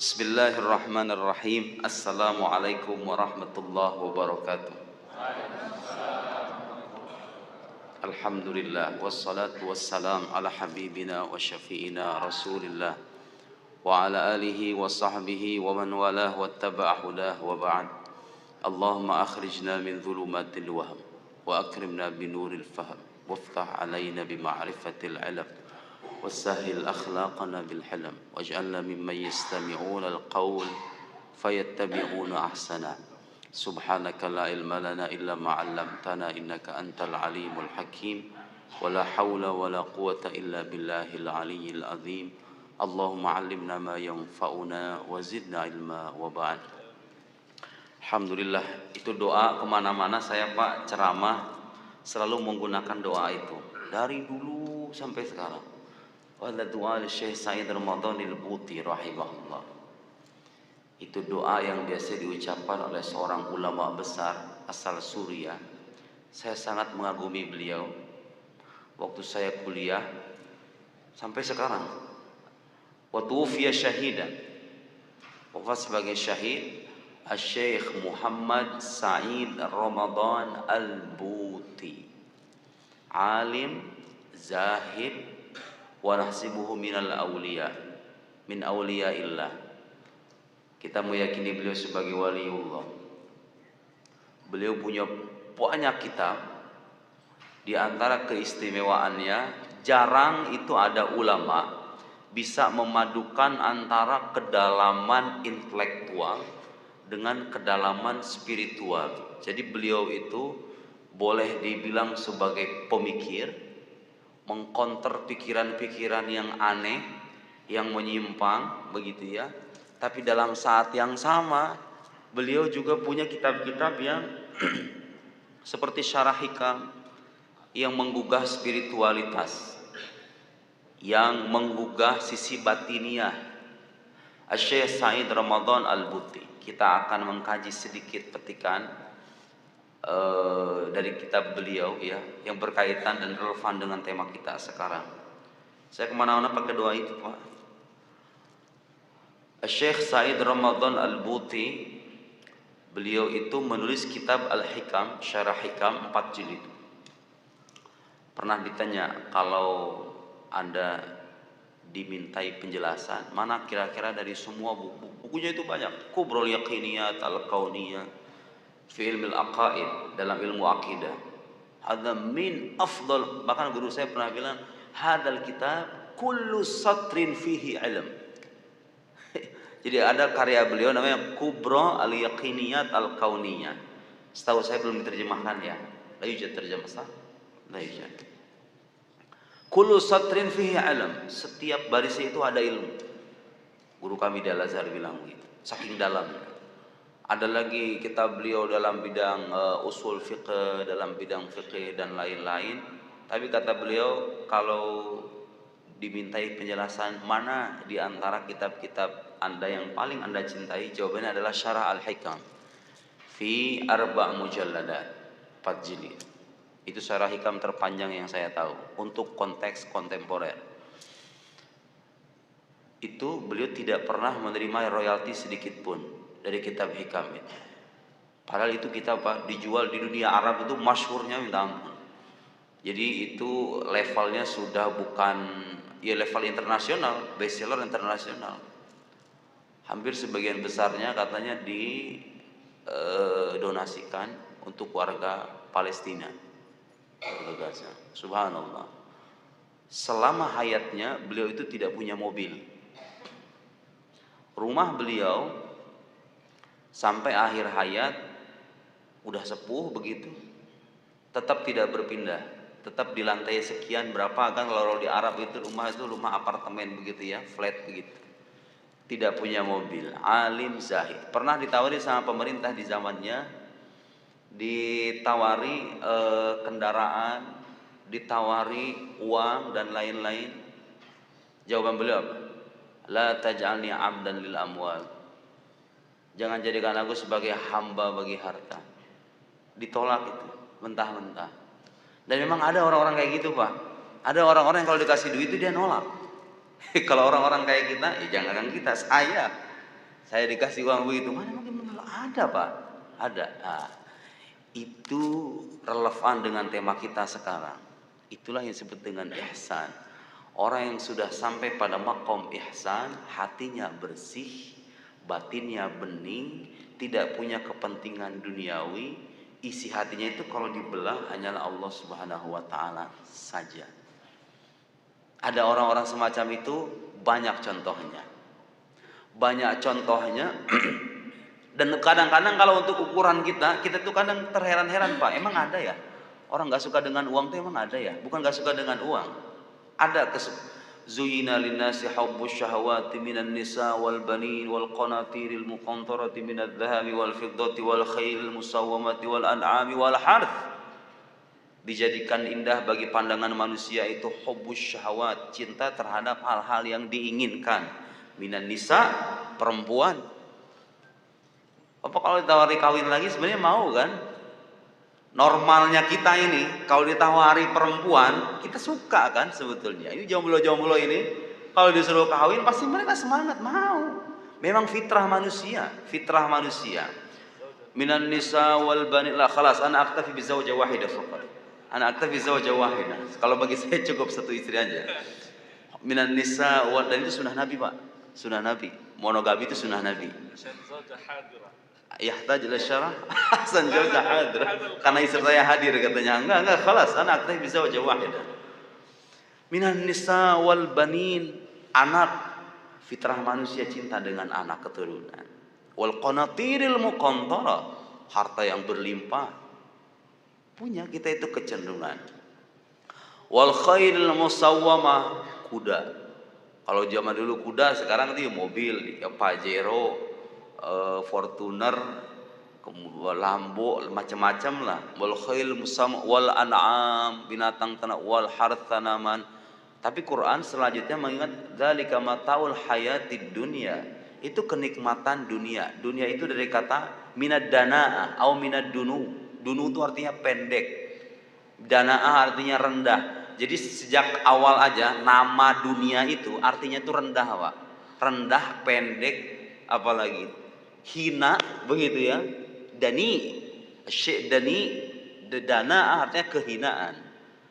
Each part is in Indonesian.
Bismillahirrahmanirrahim. Assalamualaikum warahmatullahi wabarakatuh. Alhamdulillah wassalatu wassalam ala habibina wa syafi'ina Rasulillah wa ala alihi wa sahbihi wa man walah wattaba'a hudah wa ba'd. Allahumma akhrijna min dhulumatil wahm wa akrimna binuril fahm waftah alaina bima'rifatil ilm وسهل أخلاقنا بالحلم واجعلنا ممن يستمعون القول فيتبعون أحسنه سبحانك لا علم لنا إلا ما علمتنا إنك أنت العليم الحكيم ولا حول ولا قوة إلا بالله العلي العظيم اللهم علمنا ما ينفعنا وزدنا علما وبعد. Alhamdulillah, itu doa kemana-mana saya Pak ceramah selalu menggunakan doa itu dari dulu sampai sekarang. Wala doa Syekh Said Ramadan al-Buti rahimahullah. Itu doa yang biasa diucapkan oleh seorang ulama besar asal Suriah. Saya sangat mengagumi beliau. Waktu saya kuliah sampai sekarang. Wa tuwfiya syahidan. Wafat sebagai syahid Syekh Muhammad Said Ramadan al-Buti. Alim, zahid, wa nahsibuhu minal awliya min awliyaillah. Kita meyakini beliau sebagai waliullah. Beliau punya banyak kitab. Di antara keistimewaannya, jarang itu ada ulama bisa memadukan antara kedalaman intelektual dengan kedalaman spiritual. Jadi beliau itu boleh dibilang sebagai pemikir, mengkonter pikiran-pikiran yang aneh, yang menyimpang, begitu ya. Tapi dalam saat yang sama, beliau juga punya kitab-kitab yang seperti Syarah Hikam, yang menggugah spiritualitas, yang menggugah sisi batiniah. Syekh Said Ramadan al-Buti. Kita akan mengkaji sedikit petikan dari kitab beliau ya, yang berkaitan dan relevan dengan tema kita sekarang. Saya kemana-mana pakai doa itu Pak. Syekh Said Ramadan al-Buti, beliau itu menulis kitab Al-Hikam, Syarah Hikam 4 jilid. Pernah ditanya, kalau Anda dimintai penjelasan, mana kira-kira dari semua bukunya itu banyak. Kubrul Yaqiniyat, Al-Kauniyah, fi ilmil aqaid, dalam ilmu akidah. Hadza min afdal, bahkan guru saya pernah bilang, hadal kitab kullu satrin fihi ilm. Jadi ada karya beliau namanya Kubra al-Yaqiniyat al-Kauniyah. Setahu saya belum diterjemahkan ya. La yujad terjemah sah? La yujad. Kullu satrin fihi ilm. Setiap baris itu ada ilmu. Guru kami di Al-Azhar bilang begitu. Saking dalamnya. Ada lagi kitab beliau dalam bidang usul fiqh, dalam bidang fiqh dan lain-lain. Tapi kata beliau, kalau dimintai penjelasan mana di antara kitab-kitab Anda yang paling Anda cintai, jawabannya adalah Syarah Al-Hikam fi 4 mujalladat, 4 jilid. Itu Syarah Hikam terpanjang yang saya tahu untuk konteks kontemporer. Itu beliau tidak pernah menerima royalti sedikit pun dari kitab Hikam itu. Padahal itu kitab Pak dijual di dunia Arab itu masyhurnya minta ampun. Jadi itu levelnya sudah bukan ya level internasional, bestseller internasional. Hampir sebagian besarnya katanya donasikan untuk warga Palestina. Subhanallah. Selama hayatnya beliau itu tidak punya mobil. Rumah beliau sampai akhir hayat udah sepuh begitu, tetap tidak berpindah, tetap di lantai sekian berapa kan, kalau di Arab itu rumah apartemen begitu ya, flat begitu. Tidak punya mobil, alim zahid. Pernah ditawari sama pemerintah di zamannya, ditawari kendaraan, ditawari uang dan lain-lain. Jawaban beliau apa? La taj'alni 'abdan lil amwal. Jangan jadikan aku sebagai hamba bagi harta. Ditolak itu, mentah-mentah. Dan memang ada orang-orang kayak gitu Pak. Ada orang-orang yang kalau dikasih duit itu dia nolak. Kalau orang-orang kayak kita, jangankan kita, saya Saya dikasih uang begitu, mana mungkin ada Pak? Ada. Nah, itu relevan dengan tema kita sekarang. Itulah yang disebut dengan ihsan. Orang yang sudah sampai pada maqam ihsan, hatinya bersih, batinnya bening, tidak punya kepentingan duniawi, isi hatinya itu kalau dibelah hanyalah Allah Subhanahu wa taala saja. Ada orang-orang semacam itu, banyak contohnya. Banyak contohnya. Dan kadang-kadang kalau untuk ukuran kita tuh kadang terheran-heran Pak, emang ada ya? Orang gak suka dengan uang tuh emang ada ya? Bukan gak suka dengan uang. Ada Zuyina linnasi hubbus syahawati minan nisa wal banin wal qanatiril muqantarati minadh dhahabi wal fiddati wal khailil musawwamati wal an'ami wal harth. Dijadikan indah bagi pandangan manusia itu hubbus syahawat, cinta terhadap hal-hal yang diinginkan. Minan nisa, perempuan. Apa kalau ditawari kawin lagi sebenarnya mau kan? Normalnya kita ini kalau ditawari perempuan kita suka kan sebetulnya. Ini jomblo-jomblo ini kalau disuruh kawin pasti mereka semangat mau. Memang fitrah manusia, fitrah manusia. Minan nisa wal bani la khalas ana aktafi bi zawjah wahidah faqat. Ana aktafi zawjah wahidah. Kalau bagi saya cukup satu istri aja. Minan nisa wal, dan itu sunnah Nabi Pak. Sunnah Nabi. Monogami itu sunnah Nabi. Yahtaj ila syarah hasan jauza hadir, karena istri saya hadir katanya. Enggak khalas anak teh bisa wajah wahidah. Minan nisa wal banin, anak, fitrah manusia cinta dengan anak keturunan. Wal qanatiril muqantara, harta yang berlimpah, punya kita itu kecenderungan. Wal khairil musawwamah, kuda. Kalau zaman dulu kuda, sekarang itu mobil, ya Pajero, Fortuner, Lambo, macam-macam lah. Wal khail musam wal an'am, binatang tanah, wal harth, tanaman. Tapi Quran selanjutnya mengingat dzalika mataul hayatid dunya. Itu kenikmatan dunia. Dunia itu dari kata minad danaa au minad dunu. Dunu itu artinya pendek. Danaa artinya rendah. Jadi sejak awal aja nama dunia itu artinya itu rendah, Pak. Rendah, pendek, apalagi hina, begitu ya. Dani, syekh dani, dana artinya kehinaan.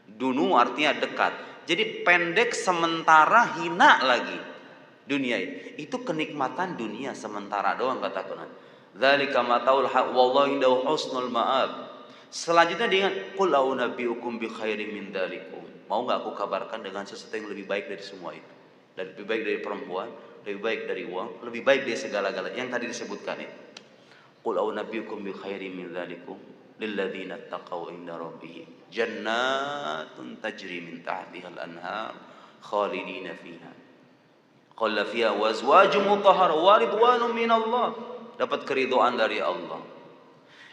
Dunu artinya dekat. Jadi pendek sementara hina lagi. Dunia itu kenikmatan dunia sementara doang kata Quran. Dzalika mataul haq wallahu indahu husnul ma'ab. Selanjutnya dengan qul a'unabbiukum bi khairin min dzalikum. Mau enggak aku kabarkan dengan sesuatu yang lebih baik dari semua itu? Lebih baik dari perempuan, lebih baik dari uang, lebih baik dari segala-galanya yang tadi disebutkan itu. Qul a'unabbiukum bi khairin min dzalikum lilladzina taqaw inda rabbihim jannatun tajri min tahtiha al-anhar khalidina fiha. Qala fiha wazwajun mutahhar wa ridwanun min Allah. Dapat keridhaan dari Allah.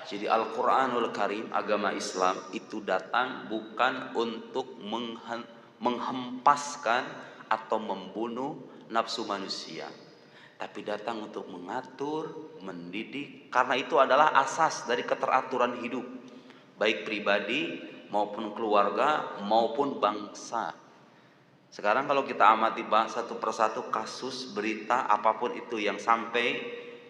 Jadi Al-Qur'anul Karim, agama Islam itu datang bukan untuk menghempaskan atau membunuh nafsu manusia, tapi datang untuk mengatur, mendidik, karena itu adalah asas dari keteraturan hidup, baik pribadi maupun keluarga maupun bangsa. Sekarang kalau kita amati satu persatu kasus berita apapun itu yang sampai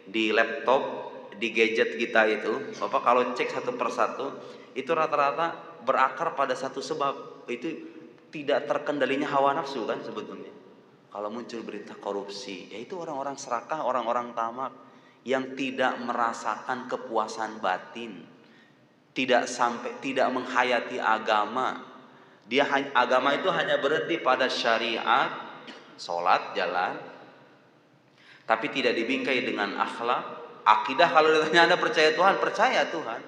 di laptop, di gadget kita itu, Bapak kalau cek satu persatu itu rata-rata berakar pada satu sebab, itu tidak terkendalinya hawa nafsu kan sebetulnya. Kalau muncul berita korupsi, yaitu orang-orang serakah, orang-orang tamak yang tidak merasakan kepuasan batin, tidak menghayati agama. Agama itu hanya berhenti pada syariat, sholat, jalan, tapi tidak dibingkai dengan akhlak. Akidah, kalau ditanya Anda percaya Tuhan, percaya Tuhan.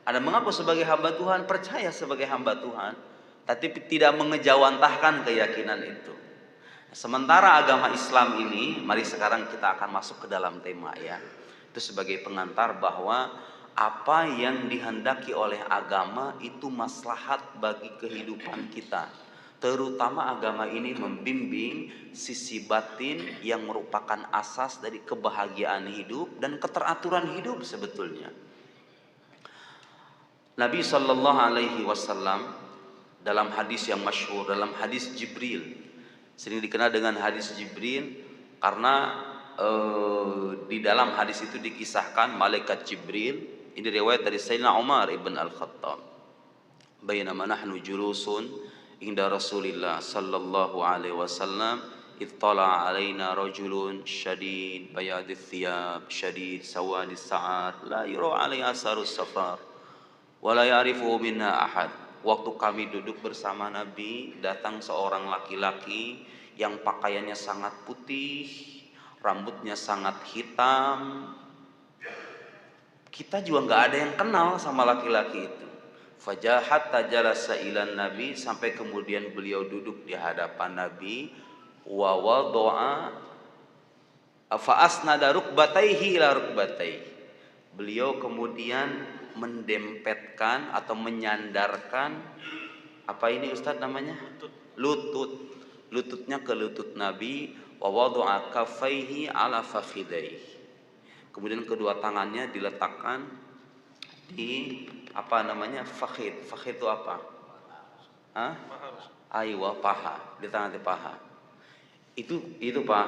Anda mengaku sebagai hamba Tuhan, percaya sebagai hamba Tuhan, tapi tidak mengejawantahkan keyakinan itu. Sementara agama Islam ini, mari sekarang kita akan masuk ke dalam tema ya. Itu sebagai pengantar bahwa apa yang dihendaki oleh agama itu maslahat bagi kehidupan kita. Terutama agama ini membimbing sisi batin yang merupakan asas dari kebahagiaan hidup dan keteraturan hidup sebetulnya. Nabi Shallallahu Alaihi Wasallam dalam hadis yang masyhur, dalam hadis Jibril, sering dikenal dengan hadis Jibril karena di dalam hadis itu dikisahkan malaikat Jibril, ini riwayat dari Sayyidina Umar ibn Al-Khattab, bainama nahnu julusun inda Rasulillah sallallahu alaihi wasallam ittala alaina rajulun syadid bayadith thiyab syadid sawadis sa'ar la yura alaihi asarus safar wa la ya'rifu minna ahad. Waktu kami duduk bersama Nabi, datang seorang laki-laki yang pakaiannya sangat putih, rambutnya sangat hitam. Kita juga nggak ada yang kenal sama laki-laki itu. Fajahat tajalasa ilan Nabi, sampai kemudian beliau duduk di hadapan Nabi. Wa wadoa fa asnada rukbataihi ila rukbataihi. Beliau kemudian mendempetkan atau menyandarkan apa ini Ustaz namanya? Lutut. Lututnya ke lutut Nabi. Wa wadoa kaffaihi ala fakhidaihi. Kemudian kedua tangannya diletakkan di apa namanya fakhid. Fakhid itu apa? Hah? Aywa, paha. Di tangan di paha. Itu Pak.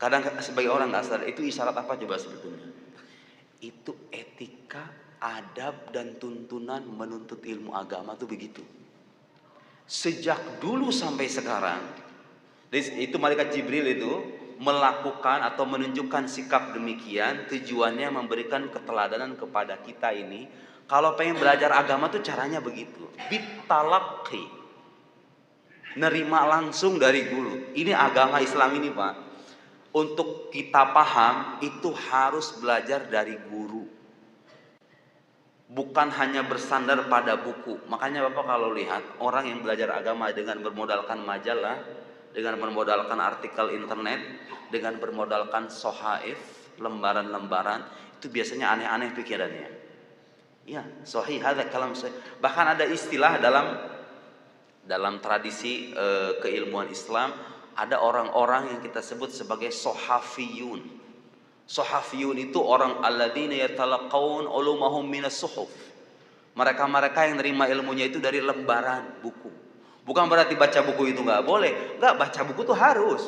Kadang sebagai orang nggak sadar itu isyarat apa coba sebetulnya? Itu etika, adab dan tuntunan menuntut ilmu agama tuh begitu. Sejak dulu sampai sekarang, itu malaikat Jibril itu melakukan atau menunjukkan sikap demikian, tujuannya memberikan keteladanan kepada kita ini. Kalau pengen belajar agama tuh caranya begitu, bitalaqi, nerima langsung dari guru. Ini agama Islam ini Pak, untuk kita paham itu harus belajar dari guru, bukan hanya bersandar pada buku. Makanya Bapak kalau lihat orang yang belajar agama dengan bermodalkan majalah, dengan bermodalkan artikel internet, dengan bermodalkan sohaif, lembaran-lembaran, itu biasanya aneh-aneh pikirannya. Ya, sahih hadza kalam sahih. Bahkan ada istilah dalam tradisi keilmuan Islam, ada orang-orang yang kita sebut sebagai sohafiyun. Sohafiyun itu orang alladzina yatalaqaun ulumahum minas suhuf. Mereka-mereka yang nerima ilmunya itu dari lembaran buku. Bukan berarti baca buku itu nggak boleh. Nggak, baca buku itu harus.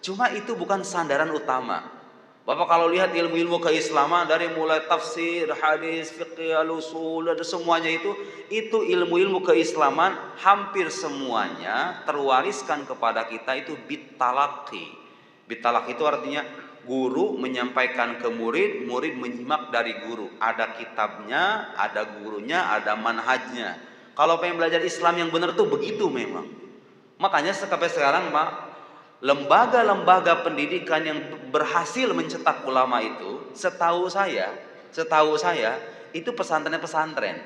Cuma itu bukan sandaran utama. Bapak kalau lihat ilmu-ilmu keislaman dari mulai tafsir, hadis, fiqh, al-usul, dan semuanya itu ilmu-ilmu keislaman hampir semuanya terwariskan kepada kita itu bitalaqi. Bitalaqi itu artinya guru menyampaikan ke murid, murid menyimak dari guru. Ada kitabnya, ada gurunya, ada manhajnya. Kalau pengen belajar Islam yang benar tuh begitu memang. Makanya sampai sekarang Pak, lembaga-lembaga pendidikan yang berhasil mencetak ulama itu, setahu saya itu pesantren-pesantren.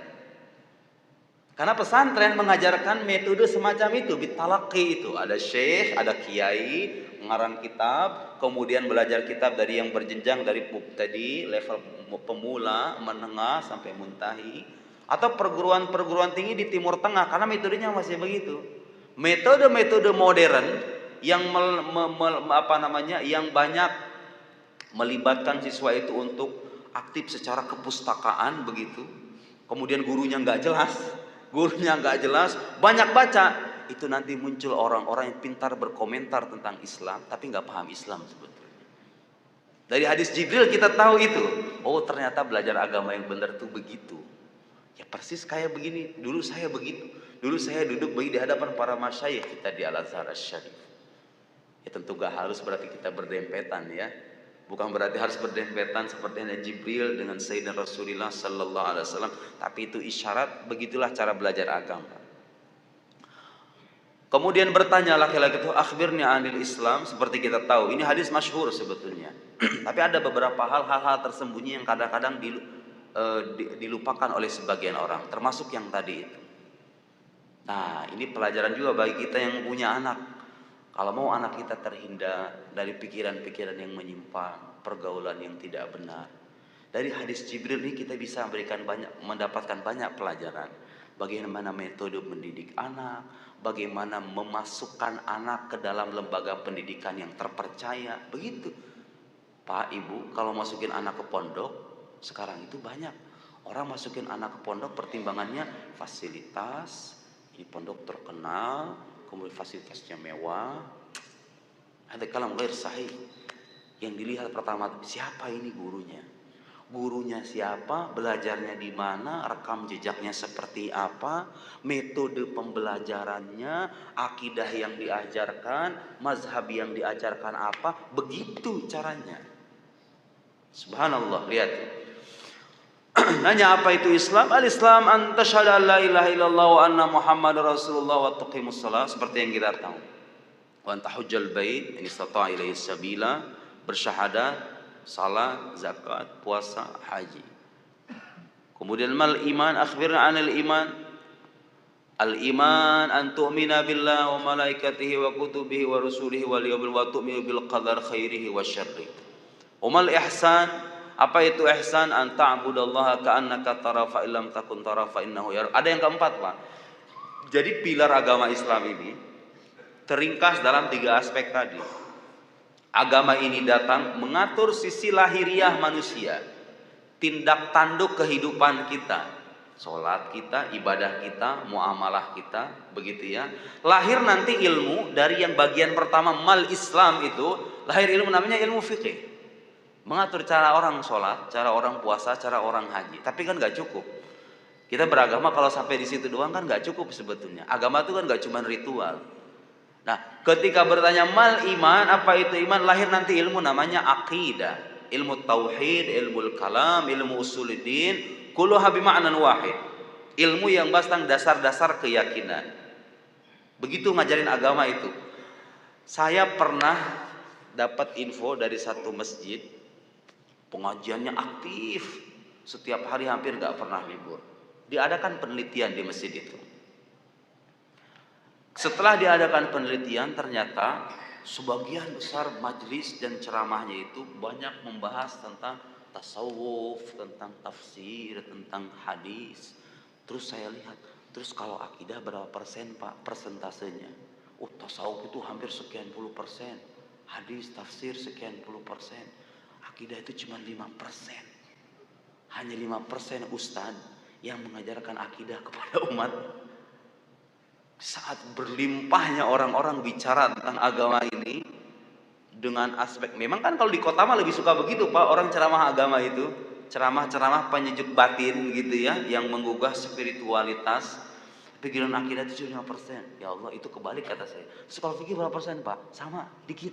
Karena pesantren mengajarkan metode semacam itu, bitalaqi itu. Ada syekh, ada kiai, mengarang kitab, kemudian belajar kitab dari yang berjenjang dari tadi level pemula, menengah sampai muntahi, atau perguruan-perguruan tinggi di Timur Tengah, karena metodenya masih begitu. Metode-metode modern yang yang banyak melibatkan siswa itu untuk aktif secara kepustakaan begitu. Kemudian gurunya nggak jelas, banyak baca. Itu nanti muncul orang-orang yang pintar berkomentar tentang Islam, tapi nggak paham Islam sebetulnya. Dari hadis Jibril kita tahu itu. Oh ternyata belajar agama yang benar tuh begitu. Ya persis kayak begini. Dulu saya begitu. Dulu saya duduk di hadapan para masyayikh kita di Al-Azhar Asy-Syarif. Ya tentu gak harus berarti kita berdempetan ya. Bukan berarti harus berdempetan seperti Jibril dengan Sayyidina Rasulullah sallallahu alaihi wasallam, tapi itu isyarat, begitulah cara belajar agama. Kemudian bertanya laki-laki itu, akhbirni anil Islam, seperti kita tahu. Ini hadis masyhur sebetulnya. Tapi ada beberapa hal-hal tersembunyi yang kadang-kadang dilupakan oleh sebagian orang, termasuk yang tadi itu. Nah, ini pelajaran juga bagi kita yang punya anak. Kalau mau anak kita terhindar dari pikiran-pikiran yang menyimpang, pergaulan yang tidak benar, dari hadis Jibril ini kita bisa mendapatkan banyak pelajaran. Bagaimana metode mendidik anak, bagaimana memasukkan anak ke dalam lembaga pendidikan yang terpercaya. Begitu Pak Ibu, kalau masukin anak ke pondok sekarang itu banyak orang masukin anak ke pondok, pertimbangannya fasilitas, ini pondok terkenal, kemudian fasilitasnya mewah. Ada kalam ghair sahih. Yang dilihat pertama, siapa ini gurunya? Gurunya siapa, belajarnya di mana, rekam jejaknya seperti apa, metode pembelajarannya, akidah yang diajarkan, mazhab yang diajarkan apa, begitu caranya. Subhanallah, lihat. Nanya apa itu Islam? Al-Islam an tasyhadu an la ilaha illallah wa anna Muhammadar Rasulullah wa tuqimus shalah, seperti yang kita tahu. Wa anta hujjal bait in istata'a ilaihi sabila, bersyahadat, salat, zakat, puasa, haji. Kemudian mal iman, akhbirna 'anil iman. Al iman an tu'mina billah wa malaikatihi wa kutubihi wa rusulihi wal yawmil wa tu'minu bil qadar khairihi wa syarrihi. Umal ihsan, apa itu ihsan? An ta'budallaha ka'annaka tara fa illam takun tara fa innahu yara. Ada yang keempat, Pak. Jadi pilar agama Islam ini teringkas dalam 3 aspek tadi. Agama ini datang mengatur sisi lahiriah manusia, tindak tanduk kehidupan kita, sholat kita, ibadah kita, muamalah kita, begitu ya. Lahir nanti ilmu dari yang bagian pertama mal Islam itu, lahir ilmu namanya ilmu fikih. Mengatur cara orang sholat, cara orang puasa, cara orang haji. Tapi kan gak cukup. Kita beragama kalau sampai di situ doang kan gak cukup sebetulnya. Agama itu kan gak cuma ritual. Nah, ketika bertanya mal iman, apa itu iman? Lahir nanti ilmu namanya aqidah, ilmu tauhid, ilmu kalam, ilmu usuluddin, kulluha bima'nan wahid. Ilmu yang bahas tentang dasar-dasar keyakinan. Begitu ngajarin agama itu. Saya pernah dapat info dari satu masjid, pengajiannya aktif, setiap hari hampir gak pernah libur. Diadakan penelitian di masjid itu. Setelah diadakan penelitian, ternyata sebagian besar majelis dan ceramahnya itu banyak membahas tentang tasawuf, tentang tafsir, tentang hadis. Terus saya lihat, terus kalau akidah berapa persen, Pak, persentasenya? Tasawuf itu hampir sekian puluh persen, hadis, tafsir sekian puluh persen, akidah itu cuma 5%. Hanya 5% ustadz yang mengajarkan akidah kepada umat. Saat berlimpahnya orang-orang bicara tentang agama ini dengan aspek, memang kan kalau di kota mah lebih suka begitu, Pak, orang ceramah agama itu, ceramah-ceramah penyejuk batin gitu ya, yang menggugah spiritualitas. Pikiran akidah itu cuma 5%. Ya Allah, itu kebalik kata saya. Sekolah fikih berapa persen, Pak? Sama, dikit.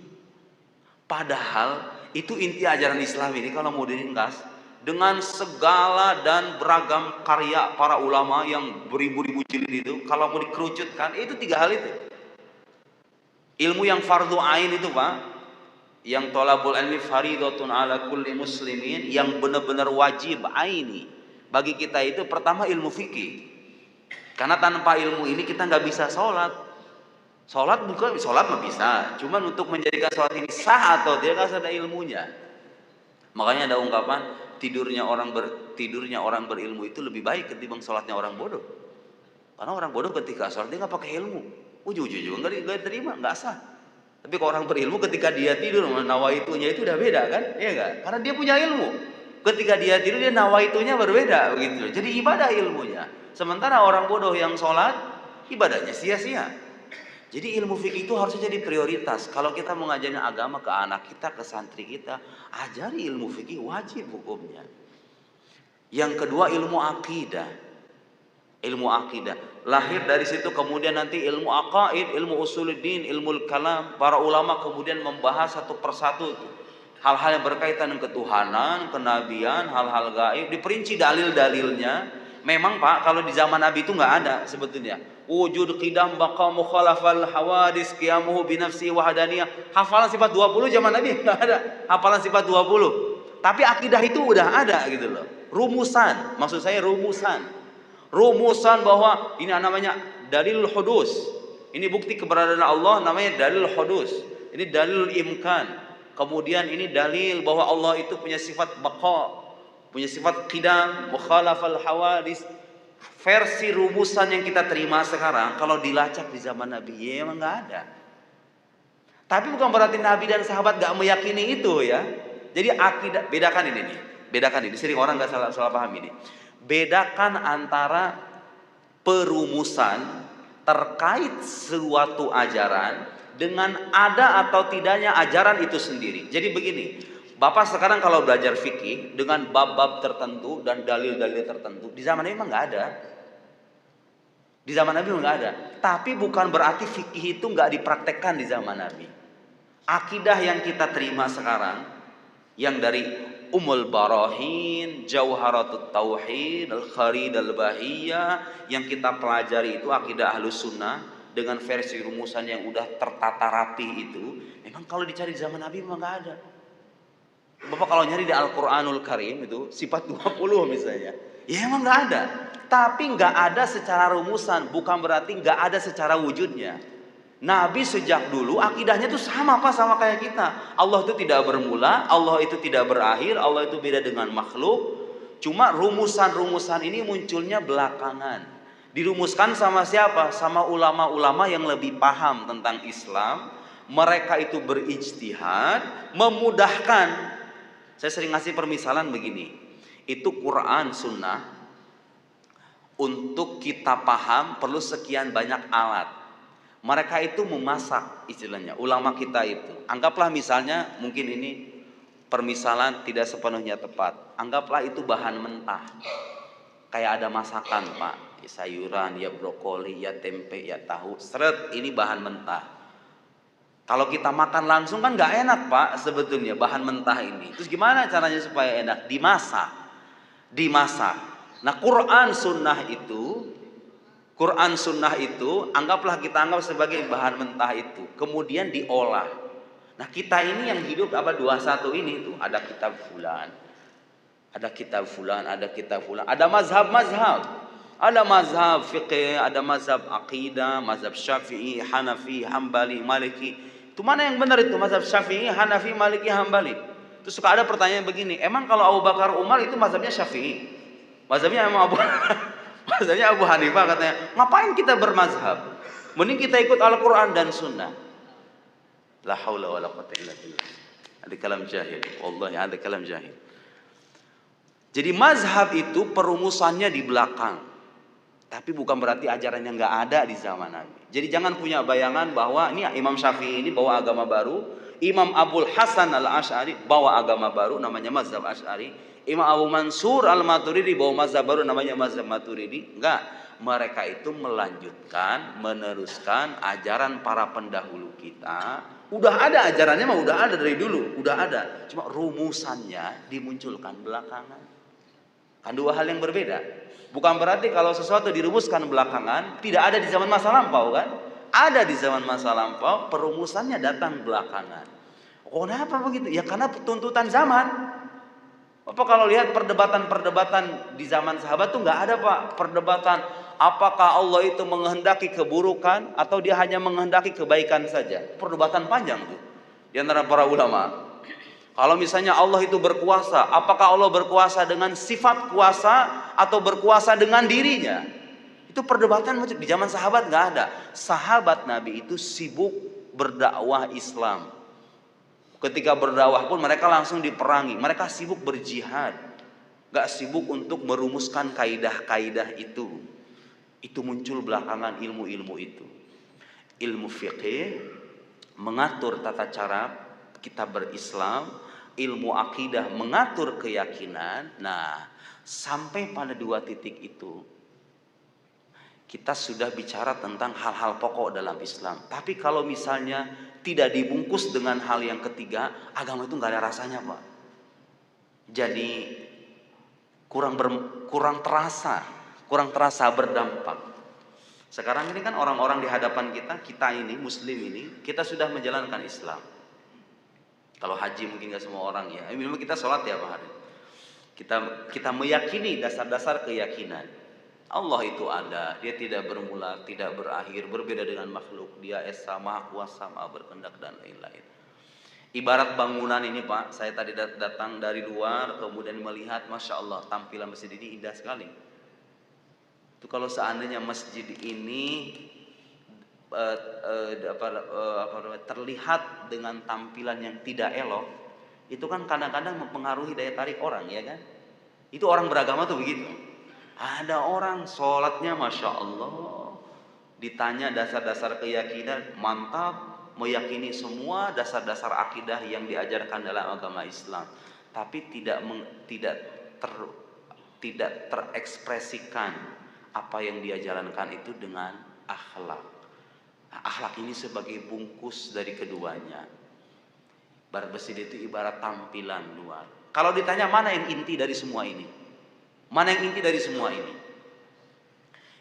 Padahal itu inti ajaran Islam ini kalau mau diringkas, dengan segala dan beragam karya para ulama yang beribu-ribu jilid itu, kalau mau dikerucutkan, itu 3 hal itu. Ilmu yang fardu ain itu, Pak, yang thalabul ilmi faridatun ala kulli muslimin, yang benar-benar wajib aini bagi kita itu pertama ilmu fikih. Karena tanpa ilmu ini kita nggak bisa sholat. Sholat bukan, sholat mah bisa, cuman untuk menjadikan sholat ini sah atau tidak harus ada ilmunya. Makanya ada ungkapan, tidurnya orang berilmu itu lebih baik ketimbang sholatnya orang bodoh. Karena orang bodoh ketika sholat dia nggak pakai ilmu, ujung-ujung nggak terima, nggak sah. Tapi kalau orang berilmu ketika dia tidur, nawaitunya itu udah beda kan, iya nggak? Karena dia punya ilmu. Ketika dia tidur dia nawaitunya berbeda begitu. Jadi ibadah ilmunya. Sementara orang bodoh yang sholat ibadahnya sia-sia. Jadi ilmu fikih itu harusnya jadi prioritas. Kalau kita mau ngajarin agama ke anak kita, ke santri kita, ajari ilmu fikih, wajib hukumnya. Yang kedua ilmu akidah. Ilmu akidah. Lahir dari situ kemudian nanti ilmu aqaid, ilmu usuluddin, ilmu kalam. Para ulama kemudian membahas satu persatu hal-hal yang berkaitan dengan ketuhanan, kenabian, hal-hal gaib. Diperinci dalil-dalilnya. Memang, Pak, kalau di zaman Nabi itu nggak ada sebetulnya. Wujud qidam baqa mukhalafal hawadis qiyamuhu binafsi wahadaniyah. Hafalan sifat 20 zaman Nabi enggak ada. Hafalan sifat 20. Tapi akidah itu udah ada gitu loh. Rumusan, maksud saya rumusan. Rumusan bahwa ini namanya dalil hudus. Ini bukti keberadaan Allah namanya dalil hudus. Ini dalil imkan. Kemudian ini dalil bahwa Allah itu punya sifat baqa, punya sifat qidam, mukhalafal hawadis. Versi rumusan yang kita terima sekarang kalau dilacak di zaman Nabi ya emang nggak ada. Tapi bukan berarti Nabi dan sahabat nggak meyakini itu ya. Jadi akidah, bedakan ini nih, bedakan ini. Sering orang nggak salah paham ini. Bedakan antara perumusan terkait suatu ajaran dengan ada atau tidaknya ajaran itu sendiri. Jadi begini, Bapak sekarang kalau belajar fikih dengan bab-bab tertentu dan dalil-dalil tertentu, di zaman Nabi memang nggak ada. Di zaman Nabi nggak ada. Tapi bukan berarti fikih itu nggak dipraktekkan di zaman Nabi. Akidah yang kita terima sekarang, yang dari Ummul Barahin, Jauharatut Tauhid, Al-Kharid Al-Bahiyah, yang kita pelajari itu akidah Ahlus Sunnah dengan versi rumusan yang udah tertata rapi itu, memang kalau dicari di zaman Nabi memang nggak ada. Bapak kalau nyari di Al-Quranul Karim itu sifat 20 misalnya, ya emang nggak ada. Tapi nggak ada secara rumusan, bukan berarti nggak ada secara wujudnya. Nabi sejak dulu akidahnya tuh sama Pak, sama kayak kita. Allah itu tidak bermula, Allah itu tidak berakhir, Allah itu beda dengan makhluk. Cuma rumusan-rumusan ini munculnya belakangan. Dirumuskan sama siapa? Sama ulama-ulama yang lebih paham tentang Islam. Mereka itu berijtihad, memudahkan. Saya sering ngasih permisalan begini. Itu Quran, Sunnah. Untuk kita paham perlu sekian banyak alat. Mereka itu memasak istilahnya, ulama kita itu. Anggaplah misalnya, mungkin ini permisalan tidak sepenuhnya tepat. Anggaplah itu bahan mentah. Kayak ada masakan Pak, ya sayuran, ya brokoli, ya tempe, ya tahu. Seret, ini bahan mentah. Kalau kita makan langsung kan gak enak Pak sebetulnya bahan mentah ini. Terus gimana caranya supaya enak? Dimasak. Nah Quran Sunnah itu anggaplah kita anggap sebagai bahan mentah itu, kemudian diolah. Nah kita ini yang hidup 21 ini tuh ada kitab fulan, ada mazhab, ada mazhab fiqih, ada mazhab aqidah, mazhab Syafi'i, Hanafi, Hambali, Maliki. Itu mana yang benar itu mazhab Syafi'i, Hanafi, Maliki, Hambali? Terus suka ada pertanyaan begini, emang kalau Abu Bakar Umar itu mazhabnya Syafi'i, mazhabnya emang Mazhabnya Abu Hanifah katanya, ngapain kita bermazhab? Mending kita ikut Al-Quran dan Sunnah. La haula wa la quwwata illa billah. Ada kalam jahil. Wallahi ada kalam jahil. Jadi mazhab itu perumusannya di belakang. Tapi bukan berarti ajarannya nggak ada di zaman Nabi. Jadi jangan punya bayangan bahwa ini Imam Syafi'i ini bawa agama baru, Imam Abul Hasan Al-Asy'ari bawa agama baru namanya mazhab Asy'ari. Imam Abu Mansur Al-Maturidi bawa mazhab baru namanya mazhab Maturidi. Enggak, mereka itu melanjutkan, meneruskan ajaran para pendahulu kita. Udah ada ajarannya mah udah ada dari dulu, udah ada. Cuma rumusannya dimunculkan belakangan. Kan dua hal yang berbeda. Bukan berarti kalau sesuatu dirumuskan belakangan tidak ada di zaman masa lampau kan? Ada di zaman masa lampau, perumusannya datang belakangan. Oh, kenapa begitu? Ya karena tuntutan zaman. Apa kalau lihat perdebatan di zaman sahabat tuh nggak ada Pak perdebatan apakah Allah itu menghendaki keburukan atau dia hanya menghendaki kebaikan saja. Perdebatan panjang tuh di antara para ulama. Kalau misalnya Allah itu berkuasa, apakah Allah berkuasa dengan sifat kuasa atau berkuasa dengan dirinya? Itu perdebatan di zaman sahabat nggak ada. Sahabat Nabi itu sibuk berdakwah Islam. Ketika berdakwah pun mereka langsung diperangi. Mereka sibuk berjihad. Gak sibuk untuk merumuskan kaidah-kaidah itu. Itu muncul belakangan ilmu-ilmu itu. Ilmu fiqih mengatur tata cara kita berislam. Ilmu akidah mengatur keyakinan. Nah, sampai pada dua titik itu kita sudah bicara tentang hal-hal pokok dalam Islam. Tapi kalau misalnya tidak dibungkus dengan hal yang ketiga, agama itu nggak ada rasanya Pak. Jadi kurang terasa berdampak. Sekarang ini kan orang-orang di hadapan kita ini Muslim ini, kita sudah menjalankan Islam. Kalau haji mungkin nggak semua orang ya, memang kita sholat tiap hari. Kita meyakini dasar-dasar keyakinan. Allah itu ada, dia tidak bermula, tidak berakhir, berbeda dengan makhluk. Dia esa, maha kuasa, maha berkehendak dan lain-lain. Ibarat bangunan ini Pak, saya tadi datang dari luar, kemudian melihat, masya Allah, tampilan masjid ini indah sekali. Itu kalau seandainya masjid ini terlihat dengan tampilan yang tidak elok, itu kan kadang-kadang mempengaruhi daya tarik orang, ya kan? Itu orang beragama tuh begitu. Ada orang sholatnya masya Allah, ditanya dasar-dasar keyakinan mantap, meyakini semua dasar-dasar akidah yang diajarkan dalam agama Islam, tapi tidak terekspresikan apa yang dia jalankan itu dengan akhlak. Nah, akhlak ini sebagai bungkus dari keduanya. Berbesid itu ibarat tampilan luar. Kalau ditanya mana yang inti dari semua ini? Mana yang inti dari semua ini?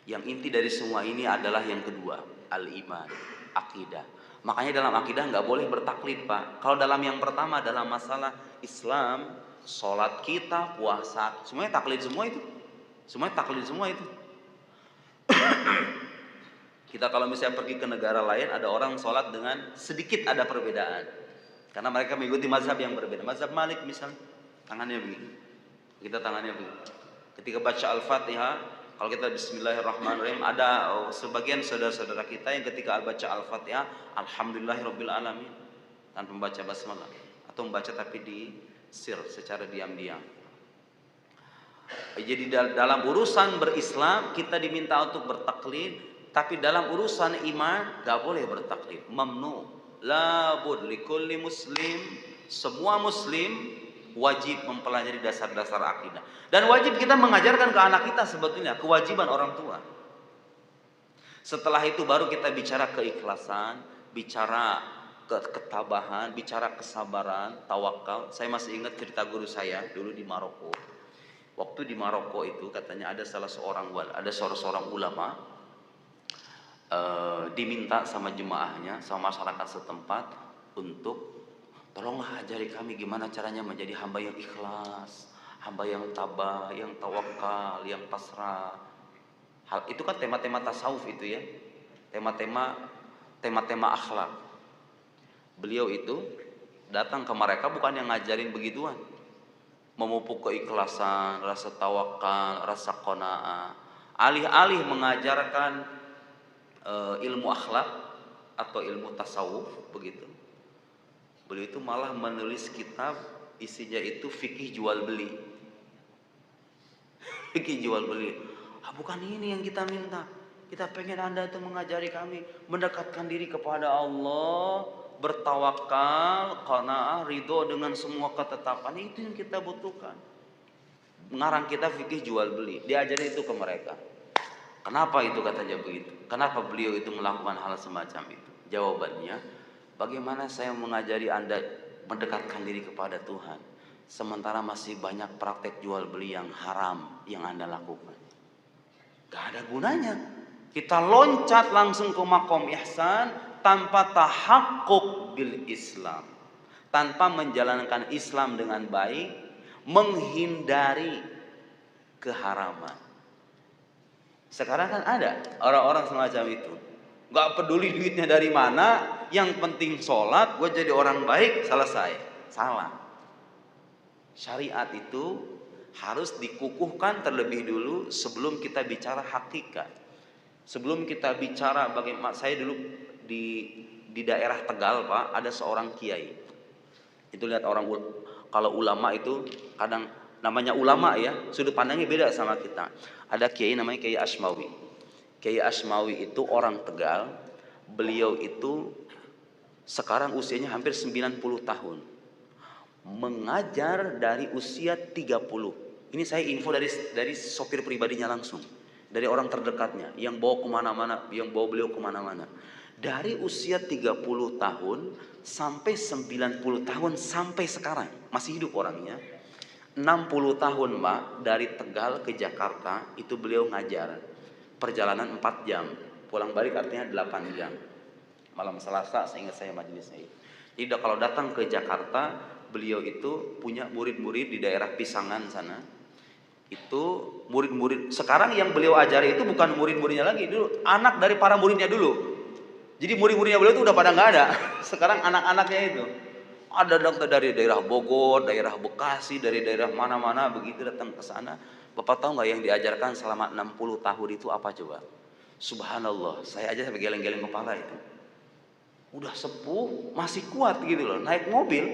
Yang inti dari semua ini adalah yang kedua, al-iman, akidah. Makanya dalam akidah nggak boleh bertaklid, Pak. Kalau dalam yang pertama, dalam masalah Islam, sholat kita, puasa, semuanya taklid semua itu. Semuanya taklid semua itu. Kita kalau misalnya pergi ke negara lain, ada orang sholat dengan sedikit ada perbedaan. Karena mereka mengikuti mazhab yang berbeda. Mazhab Malik misalnya, tangannya begini. Kita tangannya begini. Ketika baca Al-Fatihah, kalau kita Bismillahirrahmanirrahim, ada sebagian saudara-saudara kita yang ketika baca Al-Fatihah, Alhamdulillahirabbil alamin, tanpa membaca basmalah, atau membaca tapi di sir secara diam-diam. Jadi dalam urusan berislam kita diminta untuk bertaklid, tapi dalam urusan iman gak boleh bertaklid. Mamnu, la bud likulli muslim, semua muslim wajib mempelajari dasar-dasar akidah. Dan wajib kita mengajarkan ke anak kita sebetulnya, kewajiban orang tua. Setelah itu baru kita bicara keikhlasan, bicara ketabahan, bicara kesabaran, tawakal. Saya masih ingat cerita guru saya dulu di Maroko. Waktu di Maroko itu katanya ada seorang ulama diminta sama jemaahnya, sama masyarakat setempat untuk tolonglah ajari kami gimana caranya menjadi hamba yang ikhlas, hamba yang tabah, yang tawakal, yang pasrah. Hal itu kan tema-tema tasawuf itu ya, tema-tema akhlak. Beliau itu datang ke mereka bukan yang ngajarin begituan, memupuk keikhlasan, rasa tawakal, rasa qanaah. Alih-alih mengajarkan ilmu akhlak atau ilmu tasawuf begitu, beliau itu malah menulis kitab isinya itu fikih jual beli. Fikih jual beli. Bukan ini yang kita minta. Kita pengen Anda itu mengajari kami mendekatkan diri kepada Allah, bertawakal, qanaah, ridho dengan semua ketetapan. Itu yang kita butuhkan. Ngarang kita fikih jual beli. Diajari itu ke mereka. Kenapa itu katanya begitu? Kenapa beliau itu melakukan hal semacam itu? Jawabannya, bagaimana saya mengajari Anda mendekatkan diri kepada Tuhan, sementara masih banyak praktek jual beli yang haram yang Anda lakukan? Gak ada gunanya. Kita loncat langsung ke makom ihsan tanpa tahakkuk bil Islam, tanpa menjalankan Islam dengan baik, menghindari keharaman. Sekarang kan ada orang-orang semacam itu, gak peduli duitnya dari mana, yang penting sholat, gue jadi orang baik, selesai. Salah. Syariat itu harus dikukuhkan terlebih dulu sebelum kita bicara hakikat. Sebelum kita bicara bagaimana, saya dulu di daerah Tegal, Pak, ada seorang kiai. Itu lihat orang, kalau ulama itu kadang namanya ulama ya, sudut pandangnya beda sama kita. Ada kiai namanya Kiai Asmawi. Kiai Asmawi itu orang Tegal. Beliau itu sekarang usianya hampir 90 tahun. Mengajar dari usia 30. Ini saya info dari sopir pribadinya langsung. Dari orang terdekatnya yang bawa kemana-mana, yang bawa beliau kemana-mana. Dari usia 30 tahun sampai 90 tahun sampai sekarang masih hidup orangnya. 60 tahun Mbak, dari Tegal ke Jakarta itu beliau ngajar. Perjalanan 4 jam, pulang balik artinya 8 jam. Malam Selasa seingat saya majelisnya itu. Jadi kalau datang ke Jakarta, beliau itu punya murid-murid di daerah Pisangan sana. Itu murid-murid, sekarang yang beliau ajari itu bukan murid-muridnya lagi, dulu anak dari para muridnya dulu. Jadi murid-muridnya beliau itu udah pada nggak ada. Sekarang anak-anaknya itu ada datang dari daerah Bogor, daerah Bekasi, dari daerah mana-mana begitu datang ke sana. Bapak tahu nggak yang diajarkan selama 60 tahun itu apa coba? Subhanallah, saya aja sampai geleng-geleng kepala itu. Udah sepuh, masih kuat gitu loh. Naik mobil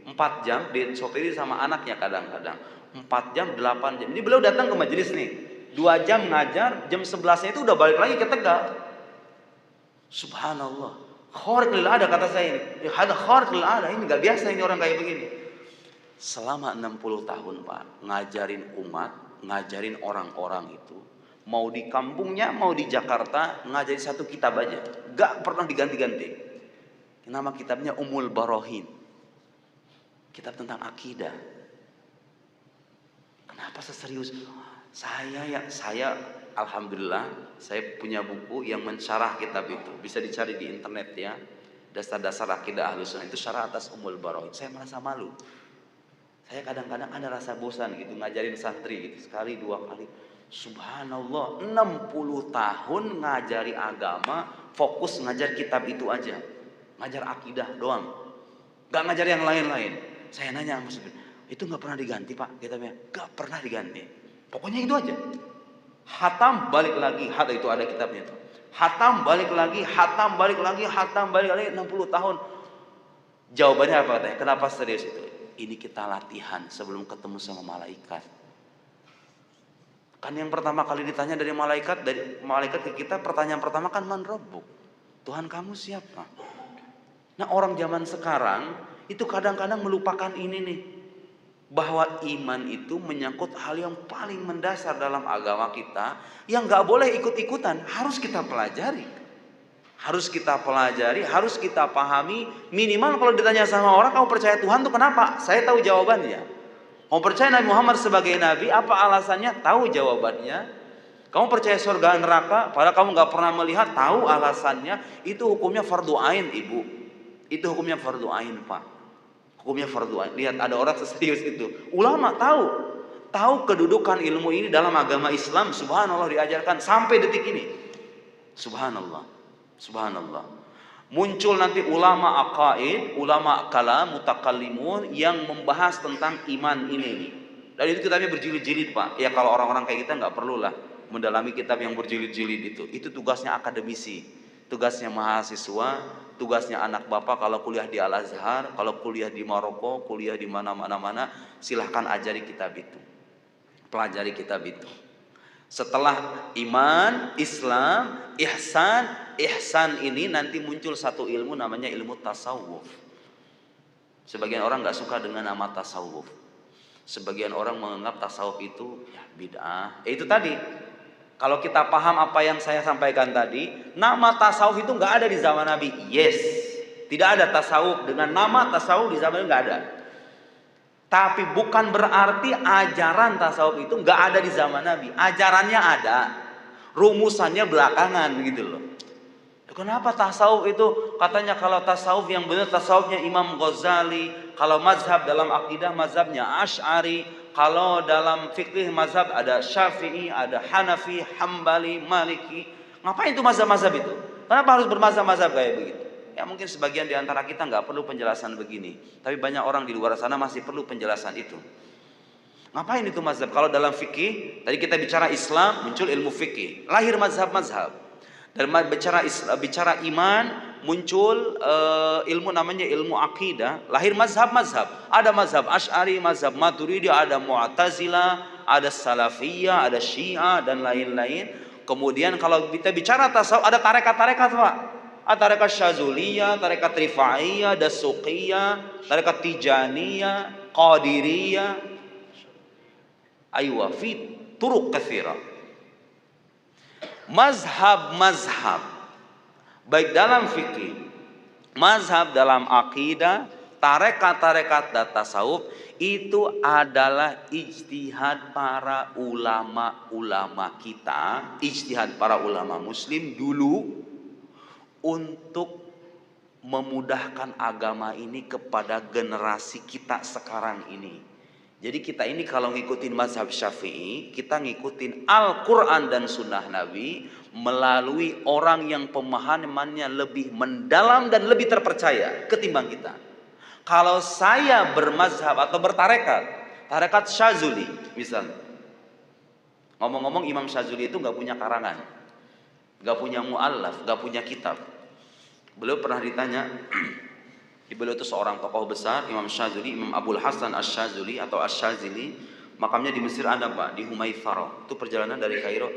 4 jam, disopiri sama anaknya kadang-kadang. 4 jam, 8 jam. Ini beliau datang ke majelis nih. 2 jam ngajar, jam 11-nya itu udah balik lagi ke Tegal. Subhanallah. Khariq lil ada kata saya ini. Ada khariq lil ada, ini nggak biasa ini orang kayak begini. Selama 60 tahun Pak, ngajarin umat, ngajarin orang-orang itu, mau di kampungnya, mau di Jakarta, ngajarin satu kitab aja, gak pernah diganti-ganti. Nama kitabnya Ummul Barohin, kitab tentang akidah. Kenapa seserius? Saya alhamdulillah, saya punya buku yang mensyarah kitab itu, bisa dicari di internet ya. Dasar-dasar akidah Ahlussunnah itu syarah atas Ummul Barohin. Saya merasa malu. Saya kadang-kadang ada rasa bosan gitu ngajarin santri gitu, sekali dua kali. Subhanallah, 60 tahun ngajari agama, fokus ngajar kitab itu aja. Ngajar akidah doang. Gak ngajar yang lain-lain. Saya nanya sama Subhan, itu gak pernah diganti Pak kitabnya? Gak pernah diganti. Pokoknya itu aja. Hatam balik lagi, hatam itu ada kitabnya itu. Hatam balik lagi, hatam balik lagi, hatam balik lagi 60 tahun. Jawabannya apa katanya? Kenapa serius itu? Ini kita latihan sebelum ketemu sama malaikat. Kan yang pertama kali ditanya dari malaikat ke kita, pertanyaan pertama kan man rabbuk? Tuhan kamu siapa? Nah, orang zaman sekarang itu kadang-kadang melupakan ini nih, bahwa iman itu menyangkut hal yang paling mendasar dalam agama kita, yang gak boleh ikut-ikutan, harus kita pelajari. Harus kita pelajari, harus kita pahami. Minimal kalau ditanya sama orang, kamu percaya Tuhan tuh kenapa? Saya tahu jawabannya. Kamu percaya Nabi Muhammad sebagai Nabi, apa alasannya? Tahu jawabannya. Kamu percaya surga neraka, padahal kamu gak pernah melihat, tahu alasannya. Itu hukumnya fardu ain Ibu. Itu hukumnya fardu ain Pak. Hukumnya fardu ain. Lihat ada orang seserius itu. Ulama tahu kedudukan ilmu ini dalam agama Islam. Subhanallah, diajarkan sampai detik ini. Subhanallah. Subhanallah. Muncul nanti ulama aqaid, ulama kalam, mutakallimun yang membahas tentang iman ini. Dan itu kitabnya berjilid-jilid Pak. Ya kalau orang-orang kayak kita nggak perlulah mendalami kitab yang berjilid-jilid itu. Itu tugasnya akademisi, tugasnya mahasiswa, tugasnya anak bapak kalau kuliah di Al-Azhar, kalau kuliah di Maroko, kuliah di mana-mana, silahkan ajari kitab itu. Pelajari kitab itu. Setelah iman, Islam, ihsan ini nanti muncul satu ilmu namanya ilmu tasawuf. Sebagian orang gak suka dengan nama tasawuf. Sebagian orang menganggap tasawuf itu ya bid'ah. Itu tadi, kalau kita paham apa yang saya sampaikan tadi, nama tasawuf itu gak ada di zaman Nabi. Yes, tidak ada tasawuf dengan nama tasawuf di zaman itu gak ada. Tapi bukan berarti ajaran tasawuf itu nggak ada di zaman Nabi. Ajarannya ada, rumusannya belakangan gitu loh. Kenapa tasawuf itu katanya kalau tasawuf yang benar tasawufnya Imam Ghazali, kalau mazhab dalam akidah mazhabnya Asy'ari, kalau dalam fikih mazhab ada Syafi'i, ada Hanafi, Hambali, Maliki. Ngapain itu mazhab-mazhab itu? Kenapa harus bermazhab-mazhab kayak begitu? Ya mungkin sebagian di antara kita nggak perlu penjelasan begini, tapi banyak orang di luar sana masih perlu penjelasan itu. Ngapain itu mazhab? Kalau dalam fikih, tadi kita bicara Islam, muncul ilmu fikih, lahir mazhab-mazhab. Dan bicara iman, muncul ilmu namanya ilmu akidah, lahir mazhab-mazhab. Ada mazhab Asy'ari, mazhab Maturidi, ada Mu'tazilah, ada Salafiyah, ada Syiah dan lain-lain. Kemudian kalau kita bicara tasawuf, ada tarekat-tarekat Pak. Tarekat Syazuliyah, tarekat Rifaiyah, Dasuqiyah, tarekat Tijaniyah, Qadiriyah. Aywa fi turuq katsira. Mazhab-mazhab baik dalam fikih, mazhab dalam akidah, tarekat-tarekat dan tasawuf itu adalah ijtihad para ulama-ulama kita, ijtihad para ulama muslim dulu untuk memudahkan agama ini kepada generasi kita sekarang ini. Jadi kita ini kalau ngikutin mazhab Syafi'i, kita ngikutin Al-Quran dan Sunnah Nabi melalui orang yang pemahamannya lebih mendalam dan lebih terpercaya ketimbang kita. Kalau saya bermazhab atau tarekat Syazuli misalnya. Ngomong-ngomong Imam Syazuli itu gak punya karangan, gak punya mu'allaf, gak punya kitab. Beliau pernah ditanya, beliau itu seorang tokoh besar, Imam Syazuli, Imam Abul Hasan Asy-Syazuli atau Asy-Syazili, makamnya di Mesir ada Pak, di Humaitharah. Itu perjalanan dari Kairo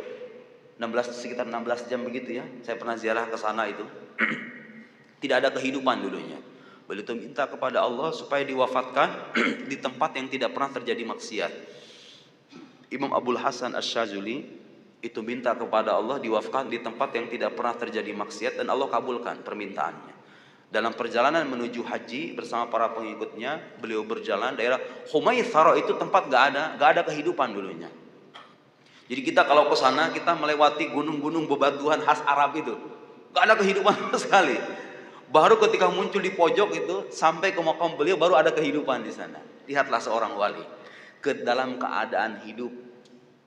sekitar 16 jam begitu ya. Saya pernah ziarah ke sana itu. Tidak ada kehidupan dulunya. Beliau itu minta kepada Allah supaya diwafatkan di tempat yang tidak pernah terjadi maksiat. Imam Abul Hasan Asy-Syadzili itu minta kepada Allah diwafatkan di tempat yang tidak pernah terjadi maksiat, dan Allah kabulkan permintaannya. Dalam perjalanan menuju haji bersama para pengikutnya, beliau berjalan daerah Humaitsarah, itu tempat gak ada kehidupan dulunya. Jadi kita kalau ke sana, kita melewati gunung-gunung bebatuan khas Arab itu, gak ada kehidupan sama sekali. Baru ketika muncul di pojok itu sampai ke makam beliau, baru ada kehidupan di sana. Lihatlah seorang wali, ke dalam keadaan hidup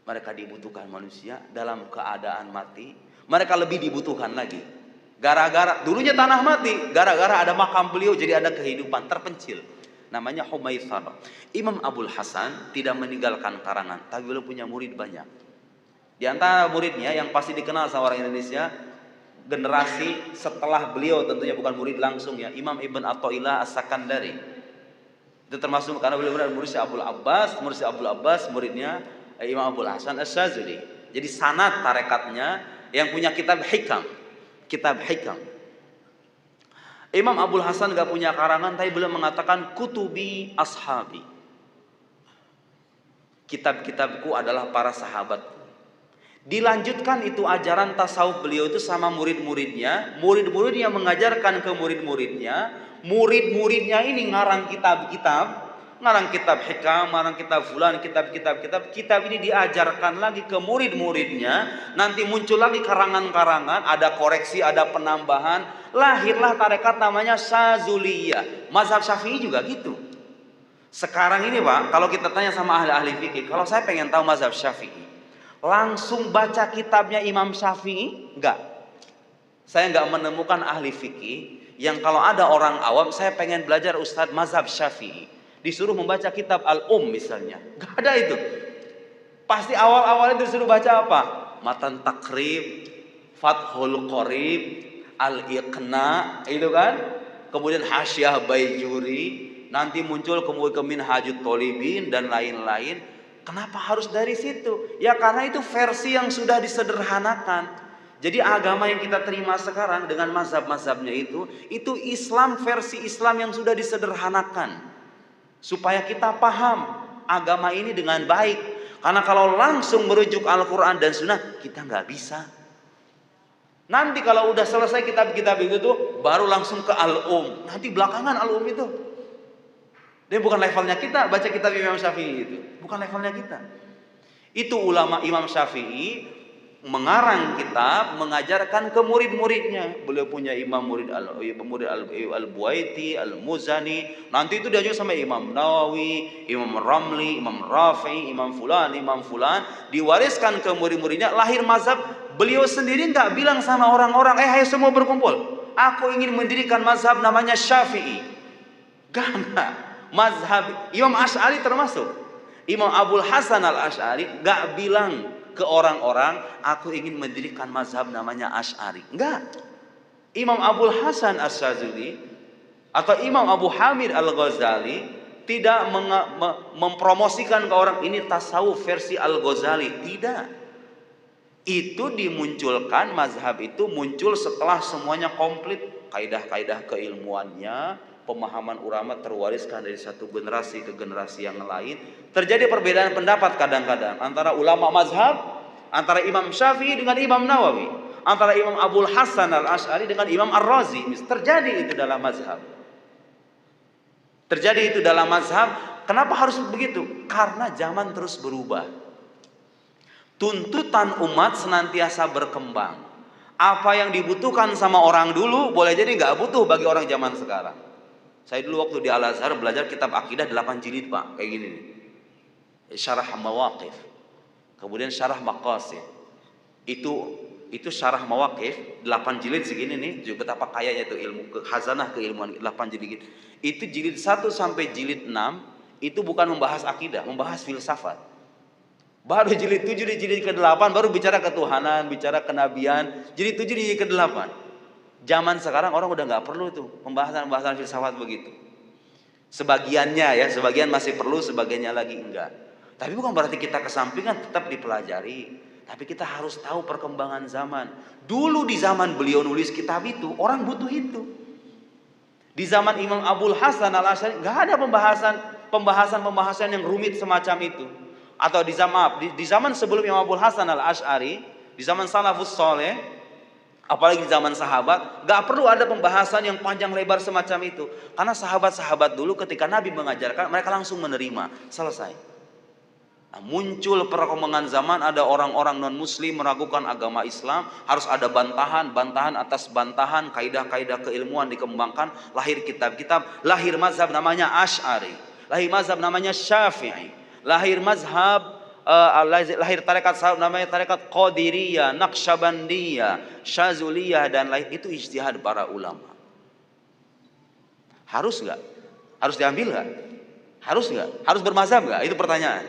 mereka dibutuhkan manusia, dalam keadaan mati mereka lebih dibutuhkan lagi. Gara-gara dulunya tanah mati, gara-gara ada makam beliau jadi ada kehidupan terpencil. Namanya Humaitsarah. Imam Abul Hasan tidak meninggalkan karangan, tapi beliau punya murid banyak. Di antara muridnya yang pasti dikenal sama orang Indonesia, generasi setelah beliau, tentunya bukan murid langsung ya, Imam Ibn Athaillah As-Sakandari. Itu termasuk karena beliau adalah murid Abdul Abbas, muridnya Imam Abul Hasan Asy-Syadzili. Jadi sanad tarekatnya yang punya kitab hikam. Imam Abul Hasan gak punya karangan, tapi beliau mengatakan kutubi ashabi. Kitab-kitabku adalah para sahabat. Dilanjutkan itu ajaran tasawuf beliau itu sama murid-muridnya. Murid-muridnya mengajarkan ke murid-muridnya. Murid-muridnya ini ngarang kitab-kitab, ngarang kitab hikam, ngarang kitab fulan, kitab ini diajarkan lagi ke murid-muridnya. Nanti muncul lagi karangan-karangan, ada koreksi, ada penambahan. Lahirlah tarekat namanya Syadzuliyah. Mazhab Syafi'i juga gitu. Sekarang ini Pak, kalau kita tanya sama ahli-ahli fikih, kalau saya pengen tahu mazhab Syafi'i, langsung baca kitabnya Imam Syafi'i? Enggak. Saya enggak menemukan ahli fikih yang kalau ada orang awam, saya pengen belajar Ustadz mazhab Syafi'i, disuruh membaca kitab misalnya. Enggak ada itu. Pasti awal-awal itu disuruh baca apa? Matan Takrib, Fathul Qorib, Al-Iqna, itu kan? Kemudian Hasyiah Baijuri, nanti muncul kemudian Minhajut Thalibin dan lain-lain. Kenapa harus dari situ? Ya karena itu versi yang sudah disederhanakan. Jadi agama yang kita terima sekarang dengan mazhab-mazhabnya itu Islam, versi Islam yang sudah disederhanakan. Supaya kita paham agama ini dengan baik. Karena kalau langsung merujuk Al-Quran dan Sunnah, kita nggak bisa. Nanti kalau udah selesai kitab-kitab itu tuh, baru langsung ke Nanti belakangan itu. Dia bukan levelnya kita baca kitab Imam Syafi'i itu. Bukan levelnya kita. Itu ulama Imam Syafi'i mengarang kitab, mengajarkan ke murid-muridnya. Beliau punya murid Al-Buaiti, Al-Muzani. Nanti itu diajar sama Imam Nawawi, Imam Ramli, Imam Rafi'i, Imam Fulan. Diwariskan ke murid-muridnya. Lahir mazhab. Beliau sendiri nggak bilang sama orang-orang, ayo semua berkumpul, aku ingin mendirikan mazhab namanya Syafi'i. Gak. Mazhab Imam Asy'ari termasuk. Imam Abul Hasan Al-Asy'ari gak bilang ke orang-orang, aku ingin mendirikan mazhab namanya Asy'ari. Enggak. Imam Abul Hasan Asy-Syadzili atau Imam Abu Hamid Al-Ghazali tidak mempromosikan ke orang ini tasawuf versi Al-Ghazali. Tidak. Itu dimunculkan, mazhab itu muncul setelah semuanya komplit. Kaidah-kaidah keilmuannya, pemahaman ulama terwariskan dari satu generasi ke generasi yang lain. Terjadi perbedaan pendapat kadang-kadang antara ulama mazhab, antara Imam Syafi'i dengan Imam Nawawi, antara Imam Abul Hasan Al-Asy'ari dengan Imam Ar-Razi. Terjadi itu dalam mazhab. Kenapa harus begitu? Karena zaman terus berubah. Tuntutan umat senantiasa berkembang. Apa yang dibutuhkan sama orang dulu boleh jadi nggak butuh bagi orang zaman sekarang. Saya dulu waktu di Al-Azhar belajar kitab akidah 8 jilid Pak, kayak gini nih. Syarah Mawaqif. Kemudian syarah Maqasid. Itu syarah Mawaqif 8 jilid segini nih, juga betapa kayanya itu ilmu khazanah keilmuan 8 jilid. Itu jilid 1 sampai jilid 6 itu bukan membahas akidah, membahas filsafat. Baru jilid 7 di jilid ke-8 baru bicara ketuhanan, bicara kenabian. Jilid 7 di jilid ke-8. Zaman sekarang orang udah nggak perlu tuh pembahasan filsafat begitu. Sebagiannya ya, sebagian masih perlu, sebagiannya lagi enggak. Tapi bukan berarti kita kesampingan, tetap dipelajari. Tapi kita harus tahu perkembangan zaman. Dulu di zaman beliau nulis kitab itu, orang butuh itu. Di zaman Imam Abul Hasan Al-Asy'ari nggak ada pembahasan yang rumit semacam itu. Atau di zaman sebelum Imam Abul Hasan Al-Asy'ari, di zaman salafus saleh, apalagi di zaman sahabat, nggak perlu ada pembahasan yang panjang lebar semacam itu. Karena sahabat-sahabat dulu ketika Nabi mengajarkan, mereka langsung menerima, selesai. Nah, muncul perkembangan zaman, ada orang-orang non-muslim meragukan agama Islam, harus ada bantahan atas bantahan, kaidah-kaidah keilmuan dikembangkan, lahir kitab-kitab, lahir mazhab namanya Asy'ari, lahir mazhab namanya Syafi'i, lahir mazhab lahir tarekat namanya tarekat Qadiriyah, Naqsyabandiyah, Syazuliyah dan lain. Itu ijtihad para ulama. Harus nggak? Harus diambil nggak? Harus nggak? Harus bermazhab nggak? Itu pertanyaan.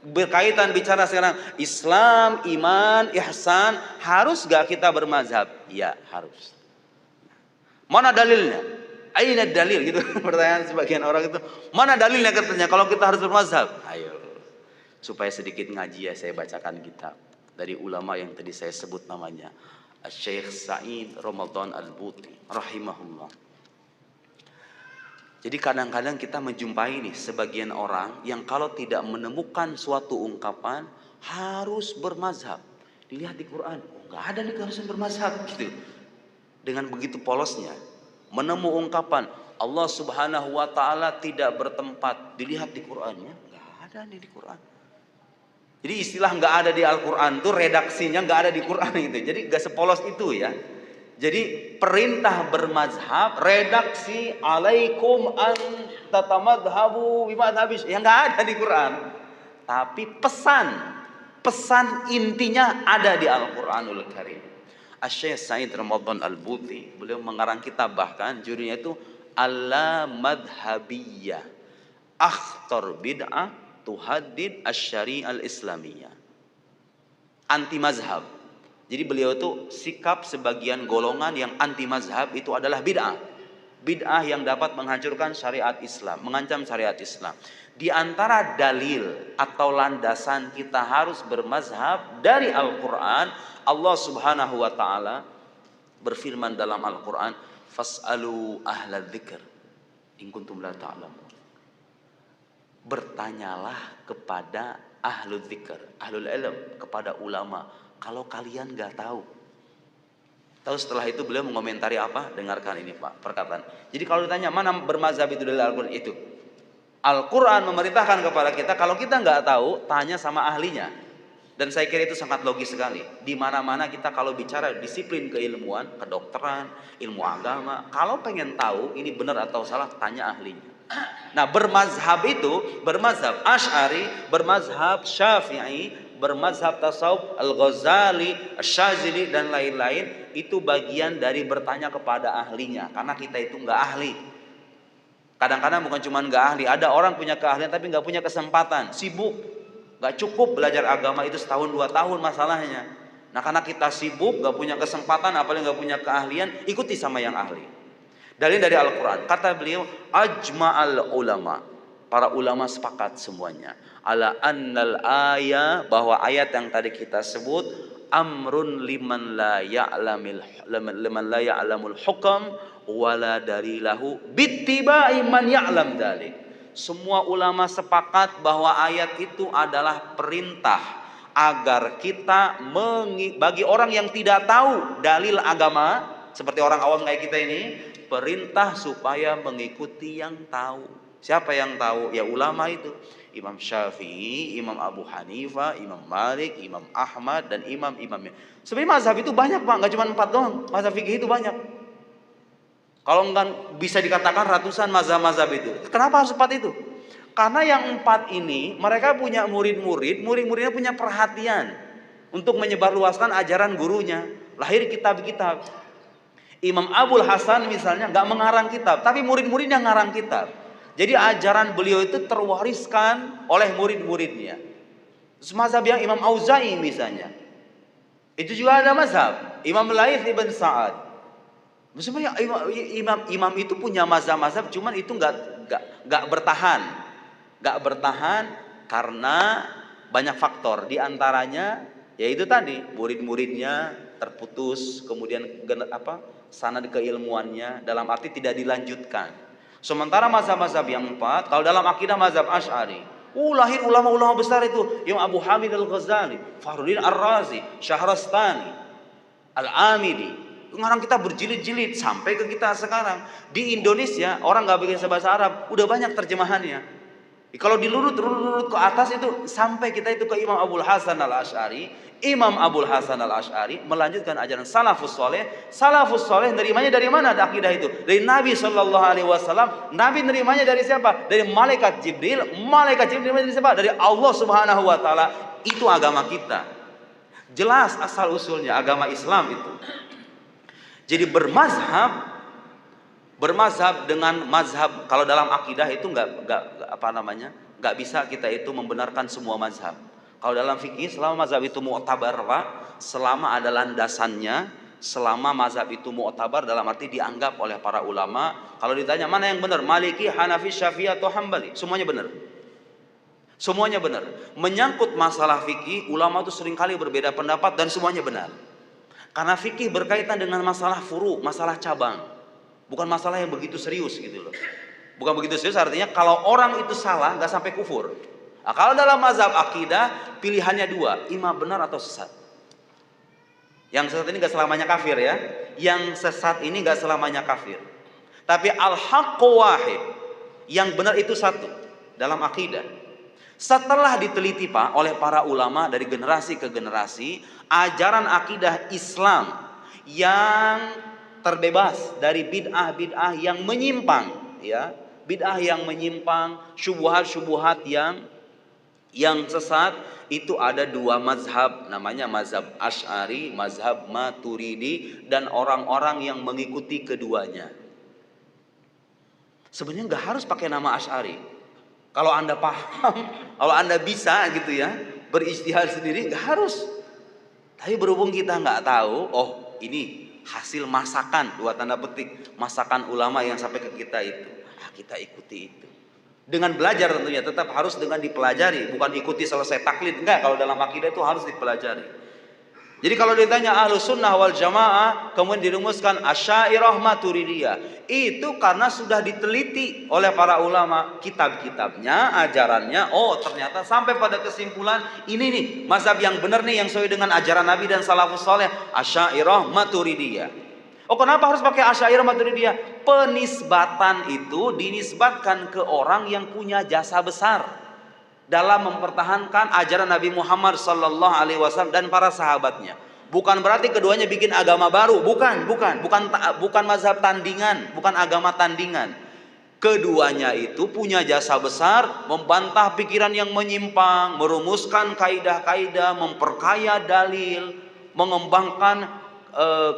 Berkaitan bicara sekarang Islam, iman, ihsan, harus gak kita bermazhab? Ya harus. Mana dalilnya? Aina dalil gitu. Pertanyaan sebagian orang itu, mana dalilnya katanya kalau kita harus bermazhab? Ayo, supaya sedikit ngaji ya, saya bacakan kitab dari ulama yang tadi saya sebut namanya, Syekh Sa'id Ramadan Al-Buti rahimahullah. Jadi kadang-kadang kita menjumpai nih sebagian orang yang kalau tidak menemukan suatu ungkapan harus bermazhab. Dilihat di Quran, nggak ada nih harus bermazhab gitu. Dengan begitu polosnya, menemu ungkapan Allah Subhanahu Wa Taala tidak bertempat, dilihat di Qurannya, nggak ada nih di Quran. Jadi istilah nggak ada di Al-Quran tuh redaksinya nggak ada di Quran gitu. Jadi nggak sepolos itu ya. Jadi perintah bermazhab, redaksi alaikum an tatamadhabu bimadhabis, yang nggak ada di Quran. Tapi pesan intinya ada di Al-Quranul Karim. Syekh Sa'id Ramadan Al-Buti, beliau mengarang kitab, bahkan judulnya itu Al-Madhabiyah, Akhtar Bid'ah Tuhaddid Asy-Syari'ah Al-Islamiyah. Anti mazhab. Jadi beliau itu sikap sebagian golongan yang anti mazhab itu adalah bid'ah. Bid'ah yang dapat menghancurkan syariat Islam, mengancam syariat Islam. Di antara dalil atau landasan kita harus bermazhab dari Al-Quran, Allah Subhanahu Wa Taala berfirman dalam Al-Quran, Fas'alu ahla dzikr in kuntum la ta'lamun. Bertanyalah kepada ahlu dzikr, ahlul ilm, kepada ulama, kalau kalian nggak tahu. Tahu setelah itu beliau mengomentari apa? Dengarkan ini Pak, perkataan. Jadi kalau ditanya mana bermazhab itu dari Al-Quran, itu Al-Quran memerintahkan kepada kita, kalau kita nggak tahu, tanya sama ahlinya. Dan saya kira itu sangat logis sekali. Di mana-mana kita kalau bicara disiplin keilmuan, kedokteran, ilmu agama, kalau pengen tahu ini benar atau salah, tanya ahlinya. Nah, bermazhab itu, bermazhab Asy'ari, bermazhab Syafi'i, bermazhab tasawuf Al-Ghazali, Asy-Syadzili dan lain-lain, itu bagian dari bertanya kepada ahlinya, karena kita itu nggak ahli. Kadang-kadang bukan cuma nggak ahli, ada orang punya keahlian tapi nggak punya kesempatan, sibuk, nggak cukup belajar agama itu setahun 2 tahun masalahnya. Nah, karena kita sibuk, nggak punya kesempatan, apalagi nggak punya keahlian, ikuti sama yang ahli. Dalil dari Al-Quran, kata beliau, ajma'al ulama, para ulama sepakat semuanya, ala annal ayat, bahwa ayat yang tadi kita sebut, amrun liman la ya'lamul hukam wala dalilahu bittiba'i man ya'lam dalik. Semua ulama sepakat bahwa ayat itu adalah perintah agar kita bagi orang yang tidak tahu dalil agama, seperti orang awam kayak kita ini, perintah supaya mengikuti yang tahu. Siapa yang tahu? Ya ulama itu. Imam Syafi'i, Imam Abu Hanifah, Imam Malik, Imam Ahmad, dan imam-imamnya. Sebenarnya mazhab itu banyak Pak, nggak cuma 4 doang. Mazhab fikih itu banyak. Kalau enggak bisa dikatakan ratusan mazhab-mazhab itu. Kenapa harus 4 itu? Karena yang 4 ini mereka punya murid-muridnya punya perhatian untuk menyebarluaskan ajaran gurunya. Lahir kitab-kitab. Imam Abul Hasan misalnya nggak mengarang kitab, tapi murid-muridnya ngarang kitab. Jadi ajaran beliau itu terwariskan oleh murid-muridnya. Mazhab yang Imam Auza'i misalnya, itu juga ada mazhab. Imam Laits ibn Sa'ad. Sebenarnya imam itu punya mazhab-mazhab, cuman itu nggak bertahan karena banyak faktor. Di antaranya yaitu tadi murid-muridnya terputus, kemudian sanad keilmuannya, dalam arti tidak dilanjutkan. Sementara mazhab-mazhab yang 4, kalau dalam akidah mazhab Asy'ari, lahir ulama-ulama besar itu, Imam Abu Hamid Al-Ghazali, Fakhruddin Ar-Razi, Syahrastani, Al-Amidi. Sekarang kita berjilid-jilid sampai ke kita sekarang. Di Indonesia orang nggak bisa bahasa Arab, udah banyak terjemahannya. Kalau dilurut ke atas itu sampai kita itu ke Imam Abul Hasan Al-Asy'ari. Imam Abul Hasan Al-Asy'ari melanjutkan ajaran salafus soleh. Salafus soleh nerimanya dari mana ada akidah itu? Dari Nabi Shallallahu Alaihi Wasallam. Nabi nerimanya dari siapa? Dari malaikat Jibril. Malaikat Jibril nerimanya dari siapa? Dari Allah Subhanahu Wa Taala. Itu agama kita. Jelas asal usulnya agama Islam itu. Jadi bermazhab dengan mazhab, kalau dalam akidah itu nggak bisa kita itu membenarkan semua mazhab. Kalau dalam fikih selama mazhab itu mu'tabar, Pak, selama ada landasannya, selama mazhab itu mu'tabar dalam arti dianggap oleh para ulama. Kalau ditanya mana yang benar, Maliki, Hanafi, Syafi'i atau Hambali, semuanya benar. Semuanya benar. Menyangkut masalah fikih, ulama itu seringkali berbeda pendapat dan semuanya benar. Karena fikih berkaitan dengan masalah furu, masalah cabang. Bukan masalah yang begitu serius gitu loh. Bukan begitu serius, artinya kalau orang itu salah nggak sampai kufur. Nah, kalau dalam mazhab akidah pilihannya dua, imam benar atau sesat. Yang sesat ini nggak selamanya kafir ya. Yang sesat ini nggak selamanya kafir. Tapi al-haqqu wahid. Yang benar itu satu dalam akidah. Setelah diteliti Pak oleh para ulama dari generasi ke generasi, ajaran akidah Islam yang terbebas dari bid'ah-bid'ah yang menyimpang, ya, bid'ah yang menyimpang, syubhat-syubhat yang sesat, itu ada dua mazhab, namanya mazhab Asy'ari, mazhab Maturidi, dan orang-orang yang mengikuti keduanya. Sebenarnya nggak harus pakai nama Asy'ari. Kalau Anda paham, kalau Anda bisa gitu ya, berijtihad sendiri nggak harus. Tapi berhubung kita nggak tahu, oh ini hasil masakan, dua tanda petik, masakan ulama yang sampai ke kita itu, kita ikuti itu. Dengan belajar tentunya, tetap harus dengan dipelajari, bukan ikuti selesai taklid, enggak. Kalau dalam akidah itu harus dipelajari. Jadi kalau ditanya Ahlus Sunnah wal Jamaah, kemudian dirumuskan Asy'ariyah Maturidiyah, itu karena sudah diteliti oleh para ulama, kitab-kitabnya, ajarannya. Oh ternyata sampai pada kesimpulan ini nih mazhab yang benar nih, yang sesuai dengan ajaran Nabi dan salafus saleh, Asy'ariyah Maturidiyah. Oh kenapa harus pakai Asy'ariyah Maturidiyah? Penisbatan itu dinisbatkan ke orang yang punya jasa besar dalam mempertahankan ajaran Nabi Muhammad sallallahu alaihi wasallam dan para sahabatnya. Bukan berarti keduanya bikin agama baru, bukan mazhab tandingan, bukan agama tandingan. Keduanya itu punya jasa besar, membantah pikiran yang menyimpang, merumuskan kaidah-kaidah, memperkaya dalil, mengembangkan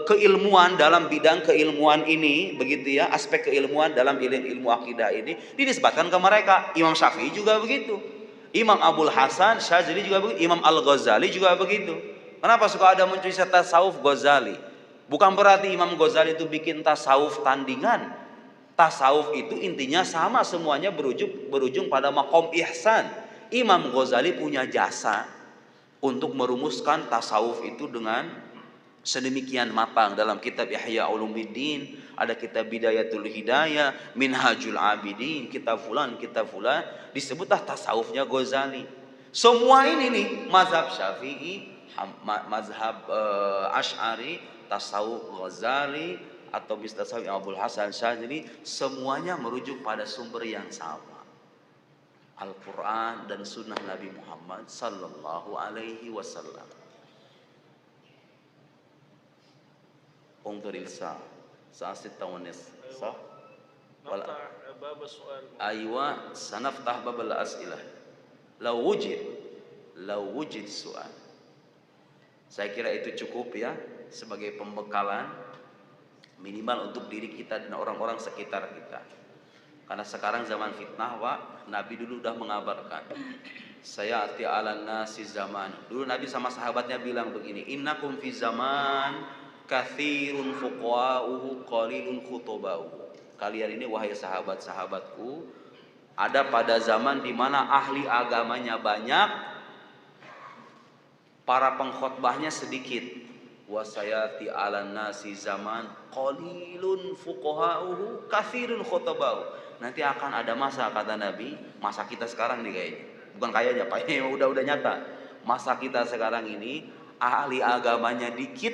keilmuan dalam bidang keilmuan ini, begitu ya, aspek keilmuan dalam ilmu akidah ini dinisbatkan ke mereka. Imam Syafi'i juga begitu. Imam Abul Hasan Syadzili juga begitu, Imam Al-Ghazali juga begitu. Kenapa suka ada muncul tasawuf Ghazali? Bukan berarti Imam Ghazali itu bikin tasawuf tandingan. Tasawuf itu intinya sama, semuanya berujung pada maqam ihsan. Imam Ghazali punya jasa untuk merumuskan tasawuf itu dengan sedemikian matang. Dalam kitab Ihya Ulumuddin ada kitab Bidayatul Hidayah, Minhajul Abidin, kitab fulan, disebutlah tasawufnya Ghazali. Semua ini nih mazhab Syafi'i, mazhab Asy'ari, tasawuf Ghazali atau tasawuf Abul Hasan Syadzili, semuanya merujuk pada sumber yang sama, Al-Quran dan Sunnah Nabi Muhammad sallallahu alaihi wasallam. انظر الساعة الساعة 6:30 صح؟ نفتح باب السؤال. أيوة سنفتح باب الأسئلة لو وجد سؤال. Saya kira itu cukup ya sebagai pembekalan minimal untuk diri kita dan orang-orang sekitar kita. Karena sekarang zaman fitnah, Pak. Nabi dulu udah mengabarkan, saya ati ala nasi zaman. Dulu Nabi sama sahabatnya bilang begini, innakum fi zaman kathirun fuqa'uhu qalilun khutoba'uhu. Kalian ini wahai sahabat-sahabatku, ada pada zaman di mana ahli agamanya banyak, para pengkhotbahnya sedikit. wa sayati 'alan nasi zaman qalilun fuqaha'uhu katsirun khutabahu. Nanti akan ada masa, kata Nabi, masa kita sekarang nih kayaknya. Bukan kayaknya, Pak, udah nyata. Masa kita sekarang ini ahli agamanya dikit,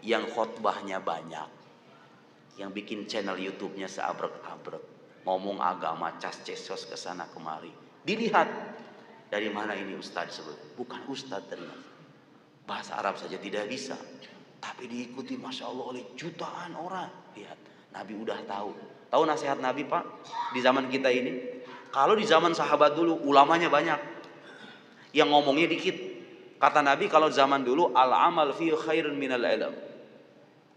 yang khotbahnya banyak. Yang bikin channel YouTube-nya seabrek-abrek, ngomong agama cas-cesos ke sana kemari. Dilihat dari mana ini ustadz sebut. Bukan ustadz ternyata. Bahasa Arab saja tidak bisa, tapi diikuti Masya Allah oleh jutaan orang. Lihat, Nabi udah tahu. Tahu nasihat Nabi, Pak, di zaman kita ini? Kalau di zaman sahabat dulu ulamanya banyak, yang ngomongnya dikit. Kata Nabi, kalau zaman dulu al-amal fi khairun minal ilm.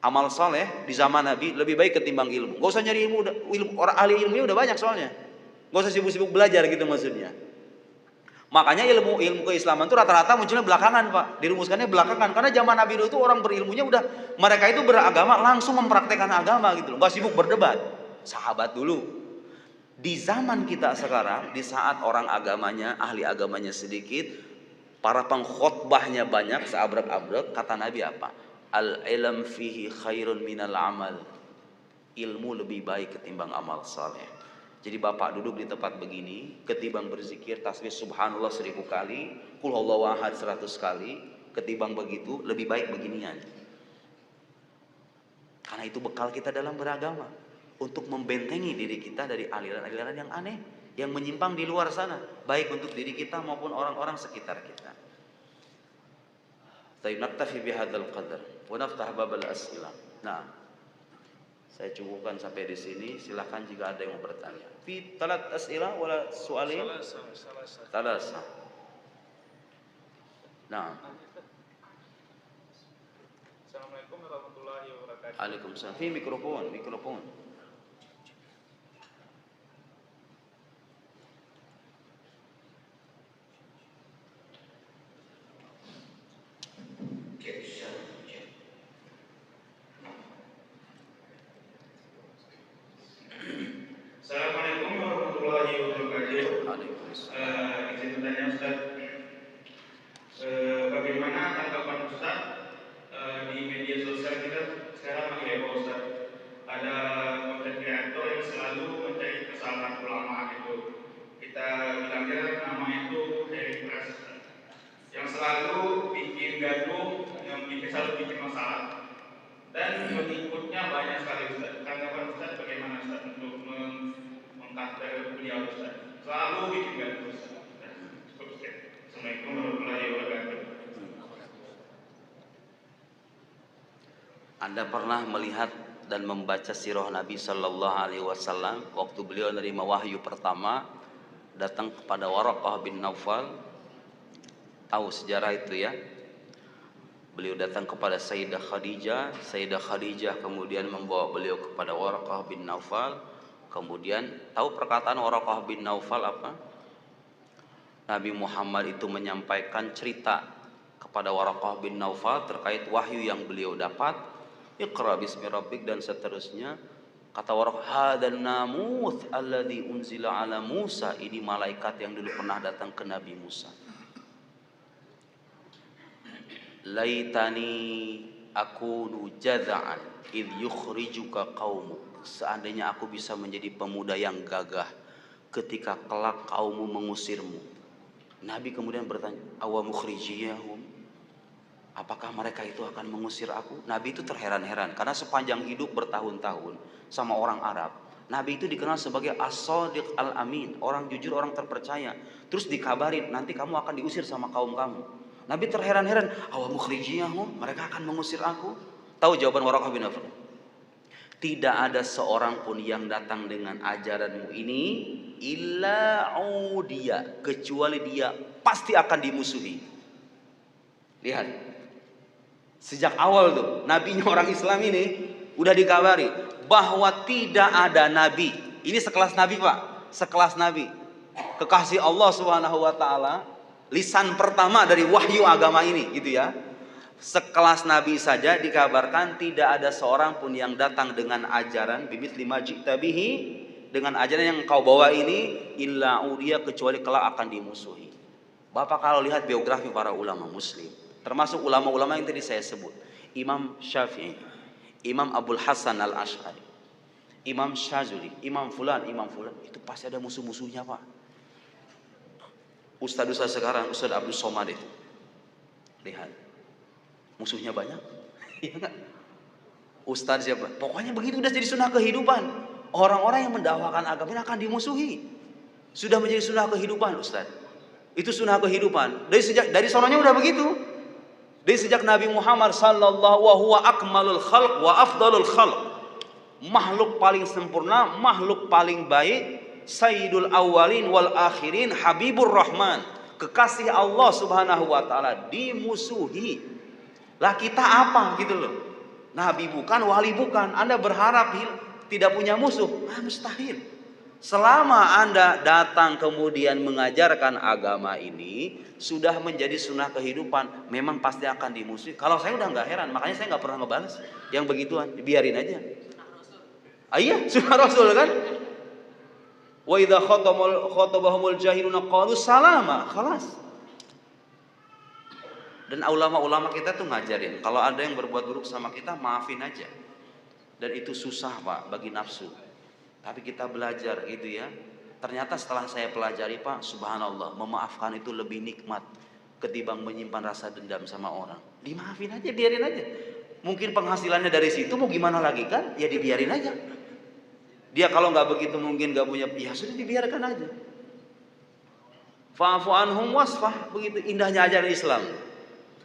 Amal saleh di zaman Nabi lebih baik ketimbang ilmu. Gak usah nyari ilmu, orang ahli ilmunya udah banyak soalnya. Gak usah sibuk-sibuk belajar gitu maksudnya. Makanya ilmu keislaman itu rata-rata munculnya belakangan, Pak. Dirumuskannya belakangan. Karena zaman Nabi dulu itu orang berilmunya udah, mereka itu beragama langsung mempraktekkan agama gitu loh. Gak sibuk berdebat. Sahabat dulu. Di zaman kita sekarang, di saat orang agamanya, ahli agamanya sedikit, para pengkhotbahnya banyak, seabrek-abrek, kata Nabi apa? Al-ilm fihi khairun minal amal. Ilmu lebih baik ketimbang amal saleh. Jadi bapak duduk di tempat begini, ketimbang berzikir tasbih subhanallah 1000 kali, qul huwallahu ahad 100 kali, ketimbang begitu lebih baik beginian. Karena itu bekal kita dalam beragama, untuk membentengi diri kita dari aliran-aliran yang aneh, yang menyimpang di luar sana, baik untuk diri kita maupun orang-orang sekitar kita. Taib naktafi bihadzal qadar wa naftah babal as'ilah. Nah, saya cukupkan sampai di sini. Silakan jika ada yang mau bertanya. Fi talat as'ilah wala su'alin? Talasa. Nah. Assalamualaikum warahmatullahi wabarakatuh. Waalaikumsalam. Fi mikrofon. Assalamualaikum warahmatullahi wabarakatuh. Waalaikumsalam. Izin bertanya Ustaz, bagaimana tanggapan Ustaz di media sosial kita sekarang lagi heboh Ustaz? Ada konten kreator yang selalu mencari kesalahan ulama gitu. Kita bilangnya namanya itu Harry Press, yang selalu bikin gaduh, yang selalu bikin masalah. Dan pengikutnya banyak sekali Ustaz. Tanggapan Ustaz bagaimana Ustaz untuk mengcounter beliau Ustaz? Selalu bikin gaduh Ustaz. Assalamualaikum warahmatullahi wabarakatuh. Anda pernah melihat dan membaca sirah Nabi Sallallahu Alaihi Wasallam waktu beliau menerima wahyu pertama datang kepada Waraqah bin Naufal? Tahu sejarah itu ya? Beliau datang kepada Sayyidah Khadijah. Sayyidah Khadijah kemudian membawa beliau kepada Waraqah bin Naufal. Kemudian tahu perkataan Waraqah bin Naufal apa? Nabi Muhammad itu menyampaikan cerita kepada Waraqah bin Naufal terkait wahyu yang beliau dapat. Iqra bismi rabbik dan seterusnya. Kata Waraqah, hadan namuth alladhi unzila ala Musa. Ini malaikat yang dulu pernah datang ke Nabi Musa. Laitani akunu jaza'an idh yukhrijuka qaumuk. Seandainya aku bisa menjadi pemuda yang gagah ketika kelak kaummu mengusirmu. Nabi kemudian bertanya, awa mukhrijiyahum, apakah mereka itu akan mengusir aku? Nabi itu terheran-heran karena sepanjang hidup bertahun-tahun sama orang Arab, Nabi itu dikenal sebagai as-sadiq al-amin, orang jujur, orang terpercaya. Terus dikabarin nanti kamu akan diusir sama kaum kamu. Nabi terheran-heran, awa mukhrijiyahum, mereka akan mengusir aku. Tahu jawaban Waraqah bin Naufal? Tidak ada seorang pun yang datang dengan ajaranmu ini illa udiya, kecuali dia pasti akan dimusuhi. Lihat, sejak awal tuh nabinya orang Islam ini udah dikabari bahwa tidak ada nabi. Ini sekelas nabi, Pak, sekelas nabi, kekasih Allah Subhanahu wa taala, lisan pertama dari wahyu agama ini gitu ya. Sekelas nabi saja dikabarkan tidak ada seorang pun yang datang dengan ajaran bibit lima jiktabihi, dengan ajaran yang kau bawa ini illa udia, kecuali kelak akan dimusuhi. Bapak kalau lihat biografi para ulama muslim, termasuk ulama-ulama yang tadi saya sebut, Imam Syafi'i, Imam Abdul Hasan Al-Asy'ari, Imam Syazuli, Imam Fulan, itu pasti ada musuh-musuhnya Pak. Ustaz-ustaz sekarang, Ustaz Abdul Somad itu, lihat, musuhnya banyak. Ustaz siapa? Pokoknya begitu udah jadi sunnah kehidupan. Orang-orang yang mendakwakan agama ini akan dimusuhi. Sudah menjadi sunnah kehidupan Ustaz. Itu sunnah kehidupan. Dari sononya udah begitu. Dari sejak Nabi Muhammad sallallahu wa huwa akmalul khalq wa afdalul khalq. Makhluk paling sempurna, makhluk paling baik, Sayyidul awwalin wal akhirin, Habibur Rahman, kekasih Allah Subhanahu wa taala dimusuhi. Lah kita apa gitu loh. Nabi bukan, wali bukan. Anda berharap tidak punya musuh? Mustahil. Selama Anda datang kemudian mengajarkan agama ini, sudah menjadi sunnah kehidupan, memang pasti akan dimusuhi. Kalau saya udah nggak heran, makanya saya nggak pernah ngebalas yang begituan, biarin aja. Iya, sunnah Rasul kan. Wa idza khatabahumul jahiluna qalu salama, khalas. Dan ulama-ulama kita tuh ngajarin, kalau ada yang berbuat buruk sama kita, maafin aja. Dan itu susah Pak bagi nafsu. Tapi kita belajar gitu ya. Ternyata setelah saya pelajari Pak, subhanallah, memaafkan itu lebih nikmat ketimbang menyimpan rasa dendam sama orang. Dimaafin aja, biarin aja. Mungkin penghasilannya dari situ, mau gimana lagi kan? Ya dibiarin aja. Dia kalau nggak begitu mungkin nggak punya, ya sudah dibiarkan aja. Fa'fu anhum wasfah, begitu indahnya ajaran Islam.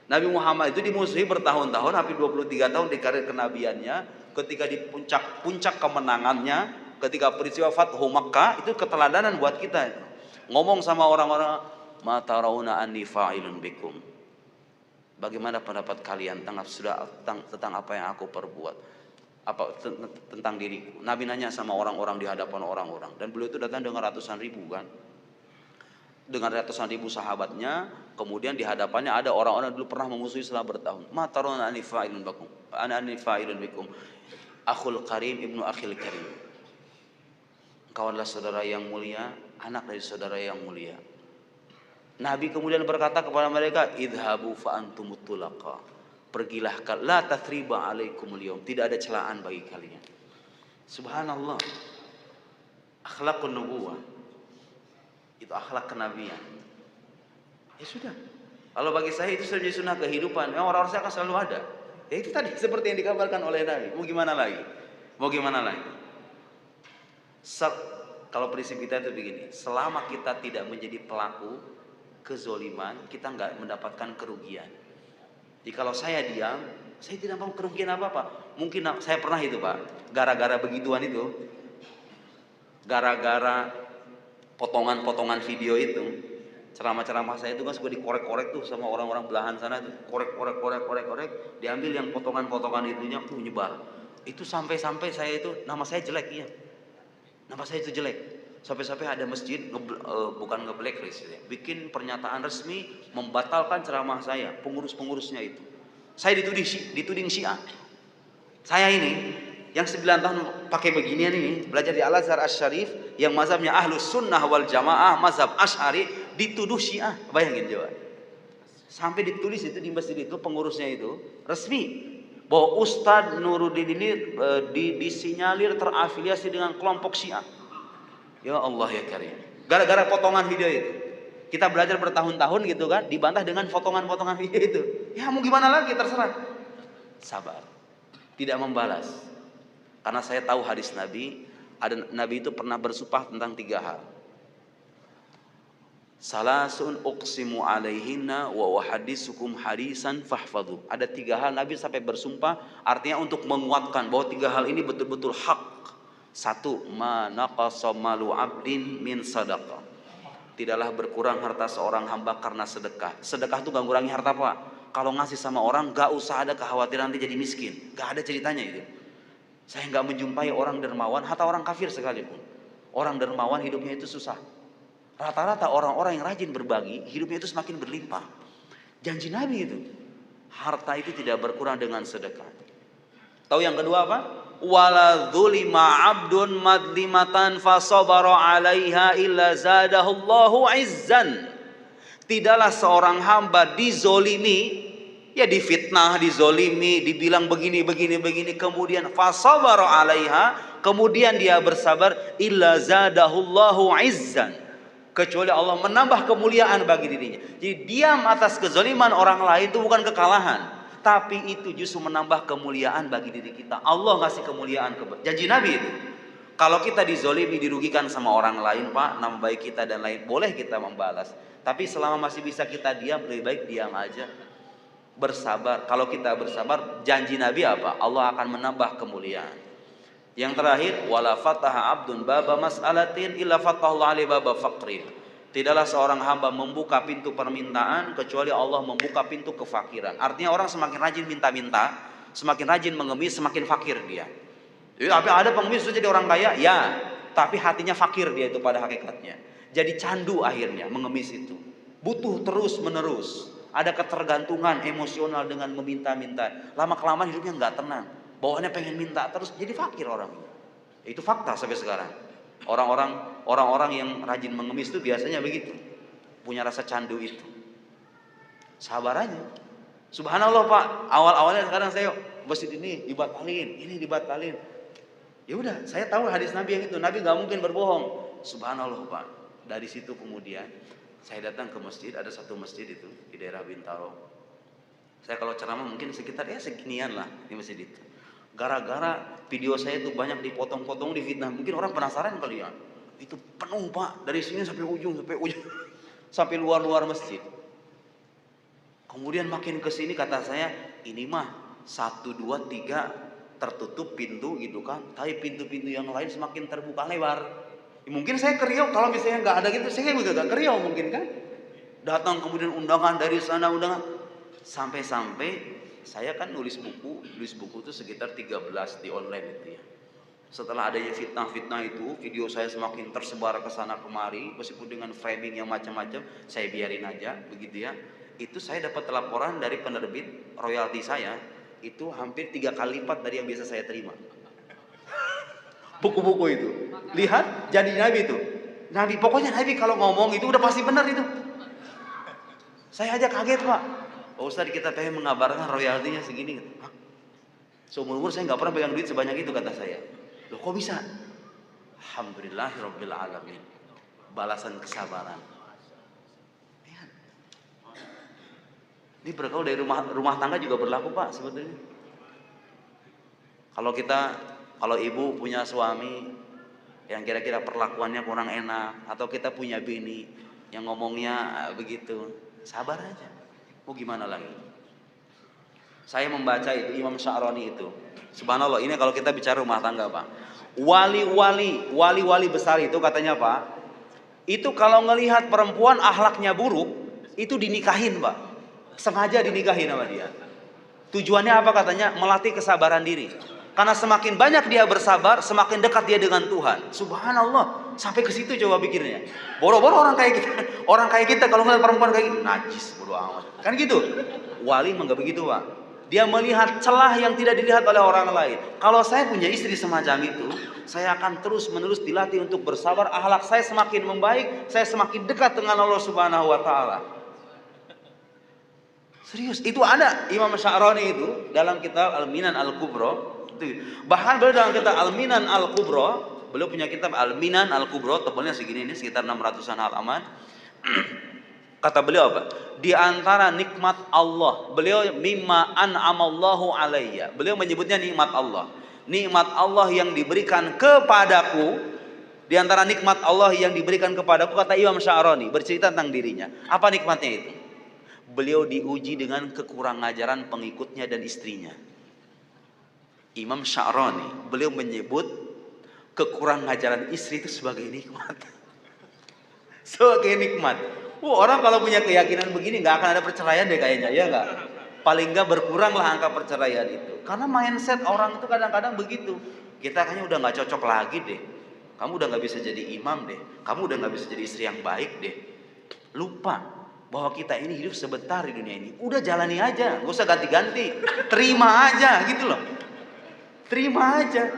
Nabi Muhammad itu dimusuhi bertahun-tahun, hampir 23 tahun di karir kenabiannya. Ketika di puncak kemenangannya, ketika peristiwa Fathu Makkah, itu keteladanan buat kita. Ngomong sama orang-orang, ma tarawna anni fa'ilun bikum. Bagaimana pendapat kalian tentang apa yang aku perbuat? Tentang diriku. Nabi nanya sama orang-orang di hadapan orang-orang, dan beliau itu datang dengan ratusan ribu kan, dengan ratusan ribu sahabatnya. Kemudian di hadapannya ada orang-orang dulu pernah memusuhi selama bertahun. Ma tarawna anni fa'ilun bikum. Akhul karim ibnu akhil karim. Engkau adalah saudara yang mulia, anak dari saudara yang mulia. Nabi kemudian berkata kepada mereka, idhabu fa antumut tulaqa. Pergilah, la tathriba alaikumul yaum. Tidak ada celaan bagi kalian. Subhanallah. Akhlakun nubuwah. Itu akhlak kenabian. Ya sudah. Kalau bagi saya itu sudah jadi sunnah kehidupan. Orang-orang saya akan selalu ada. Ya itu tadi seperti yang dikabarkan oleh Nabi. Mau gimana lagi? Kalau prinsip kita itu begini. Selama kita tidak menjadi pelaku kezoliman, kita nggak mendapatkan kerugian. Jadi kalau saya diam, saya tidak mau kerugian apa-apa. Mungkin saya pernah itu Pak, gara-gara begituan itu, gara-gara potongan-potongan video itu, ceramah-ceramah saya itu kan suka dikorek-korek tuh sama orang-orang belahan sana tuh, korek, diambil yang potongan-potongan itunya, nyebar. Itu sampai-sampai saya itu, nama saya jelek ya, nama saya itu jelek. Sampai-sampai ada masjid bukan nge-blacklist ya, bikin pernyataan resmi membatalkan ceramah saya, pengurus-pengurusnya itu. Saya dituding Syiah. Saya ini yang 9 tahun pakai beginian ini, belajar di Al-Azhar Asy-Syarif yang mazhabnya Ahlus Sunnah wal Jamaah, mazhab Asy'ari, dituduh Syiah. Bayangin coba. Sampai ditulis itu di masjid itu, pengurusnya itu resmi bahwa Ustadz Nuruddin ini disinyalir terafiliasi dengan kelompok Syiah. Ya Allah ya Karim. Gara-gara potongan video itu. Kita belajar bertahun-tahun gitu kan, dibantah dengan potongan-potongan video itu. Ya mau gimana lagi, terserah. Sabar. Tidak membalas. Karena saya tahu hadis Nabi, Nabi itu pernah bersumpah tentang 3 hal. Salasun uqsimu alaihinna wa uhaditsukum hadisan fahfadhu. Ada 3 hal Nabi sampai bersumpah, artinya untuk menguatkan bahwa 3 hal ini betul-betul hak. 1, ma naqasa malu 'abdin min sadaqah. Tidaklah berkurang harta seorang hamba karena sedekah. Sedekah itu gak ngurangi harta Pak. Kalau ngasih sama orang gak usah ada kekhawatiran nanti jadi miskin. Gak ada ceritanya itu. Saya gak menjumpai orang dermawan, hatta orang kafir sekalipun. Orang dermawan hidupnya itu susah. Rata-rata orang-orang yang rajin berbagi, hidupnya itu semakin berlimpah. Janji Nabi itu. Harta itu tidak berkurang dengan sedekah. Tahu yang kedua apa? Wala dzulima 'abdun madlimatan fasabara 'alaiha illa zadahullahu 'izzan. Tidaklah seorang hamba dizolimi, Ya difitnah, dizolimi, dibilang begini, kemudian fasabara 'alaiha, kemudian dia bersabar, illa zadahullahu izzan, kecuali Allah menambah kemuliaan bagi dirinya. Jadi diam atas kezaliman orang lain itu bukan kekalahan, tapi itu justru menambah kemuliaan bagi diri kita. Allah ngasih kemuliaan, janji Nabi itu. Kalau kita dizolimi, dirugikan sama orang lain, Pak, nama baik kita dan lain, boleh kita membalas. Tapi selama masih bisa kita diam, lebih baik diam aja. Bersabar. Kalau kita bersabar, janji Nabi apa? Allah akan menambah kemuliaan. Yang terakhir, wala fataha abdun baba mas'alatin illa fatahullah alaihi baba faqrin. Tidaklah seorang hamba membuka pintu permintaan kecuali Allah membuka pintu kefakiran. Artinya orang semakin rajin minta-minta, semakin rajin mengemis, semakin fakir dia. Jadi ada pengemis sudah jadi orang kaya, ya, tapi hatinya fakir dia itu pada hakikatnya. Jadi candu akhirnya mengemis itu. Butuh terus menerus. Ada ketergantungan emosional dengan meminta-minta. Lama-kelamaan hidupnya nggak tenang. Bawaannya pengen minta terus, jadi fakir orang. Itu fakta sampai sekarang. Orang-orang yang rajin mengemis itu biasanya begitu. Punya rasa candu itu. Sabar aja. Subhanallah Pak, awal-awalnya sekarang saya masjid ini dibatalin. Ya udah, saya tahu hadis Nabi yang itu. Nabi nggak mungkin berbohong. Subhanallah Pak. Dari situ kemudian saya datang ke masjid, ada satu masjid itu di daerah Bintaro. Saya kalau ceramah mungkin sekitar seginian lah di masjid itu. Gara-gara video saya itu banyak dipotong-potong, difitnah. Mungkin orang penasaran kali ya. Itu penuh Pak, dari sini sampai ujung, sampai luar masjid. Kemudian makin ke sini kata saya, ini mah 1, 2, 3 tertutup pintu gitu kan. Tapi pintu-pintu yang lain semakin terbuka lebar. Mungkin saya ke Riau, kalau misalnya nggak ada gitu, saya juga nggak ke Riau mungkin kan. Datang kemudian undangan dari sana, undangan. Sampai-sampai saya kan nulis buku itu sekitar 13 di online itu ya. Setelah adanya fitnah-fitnah itu, video saya semakin tersebar ke sana kemari, meskipun dengan framing yang macam-macam, saya biarin aja begitu ya. Itu saya dapat laporan dari penerbit, royalti saya itu hampir 3 kali lipat dari yang biasa saya terima. Buku-buku itu. Lihat janji Nabi itu. Pokoknya Nabi kalau ngomong itu udah pasti benar itu. Saya aja kaget Pak. Oh Ustaz, kita pengen mengabarkan royaltinya segini. Hah? Seumur-umur saya nggak pernah pegang duit sebanyak itu kata saya. Loh kok bisa? Alhamdulillahirabbil alamin. Balasan kesabaran. Ini bergaul dari rumah tangga juga berlaku Pak sebetulnya. Kalau ibu punya suami yang kira-kira perlakuannya kurang enak, atau kita punya bini yang ngomongnya begitu, sabar aja. Mau gimana lagi? Saya membaca itu Imam Sya'rani itu. Subhanallah, ini kalau kita bicara rumah tangga Pak. Wali-wali besar itu katanya Pak, itu kalau ngelihat perempuan akhlaknya buruk, itu dinikahin Pak. Sengaja dinikahin sama dia. Tujuannya apa katanya? Melatih kesabaran diri. Karena semakin banyak dia bersabar, semakin dekat dia dengan Tuhan. Subhanallah, sampai ke situ coba pikirnya. Boro-boro orang kayak kita kalau ngeliat perempuan kayak gitu, najis, bodo amat. Kan gitu. Wali enggak begitu, Pak. Dia melihat celah yang tidak dilihat oleh orang lain. Kalau saya punya istri semacam itu, saya akan terus-menerus dilatih untuk bersabar. Akhlak saya semakin membaik, saya semakin dekat dengan Allah Subhanahu wa taala. Serius, itu ada Imam Sya'rani itu dalam kitab Al-Minan Al-Kubra. Bahkan beliau dalam kitab Al-Minan Al-Kubra, beliau punya kitab Al-Minan Al-Kubra, tebalnya segini ini sekitar 600-an halaman. Kata beliau apa? Di antara nikmat Allah, beliau mimma an'amallahu alayya. Beliau menyebutnya nikmat Allah. Nikmat Allah yang diberikan kepadaku, di antara nikmat Allah yang diberikan kepadaku, kata Imam Sya'rani, bercerita tentang dirinya. Apa nikmatnya itu? Beliau diuji dengan kekurang ajaran pengikutnya dan istrinya. Imam Sya'rani, beliau menyebut kekurang ajaran istri itu sebagai nikmat. Sebagai nikmat. Orang kalau punya keyakinan begini nggak akan ada perceraian deh kayaknya, ya nggak? Paling nggak berkuranglah angka perceraian itu. Karena mindset orang itu kadang-kadang begitu. Kita kayaknya udah nggak cocok lagi deh. Kamu udah nggak bisa jadi imam deh. Kamu udah nggak bisa jadi istri yang baik deh. Lupa bahwa kita ini hidup sebentar di dunia ini. Udah jalani aja, nggak usah ganti-ganti. Terima aja gitu loh. Terima aja.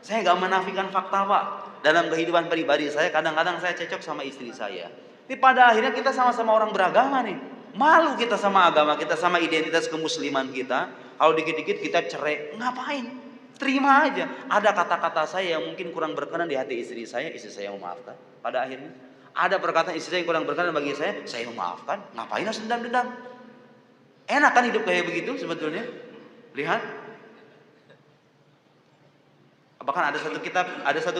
Saya gak menafikan fakta Pak. Dalam kehidupan pribadi saya kadang-kadang saya cocok sama istri saya. Tapi pada akhirnya kita sama-sama orang beragama nih. Malu kita sama agama kita, sama identitas kemusliman kita. Kalau dikit-dikit kita cerai, ngapain? Terima aja. Ada kata-kata saya yang mungkin kurang berkenan di hati istri saya memaafkan. Pada akhirnya ada perkataan istri saya yang kurang berkenan bagi saya memaafkan. Ngapain harus dendam-dendam? Enak kan hidup kayak begitu sebetulnya? Lihat. Bahkan ada satu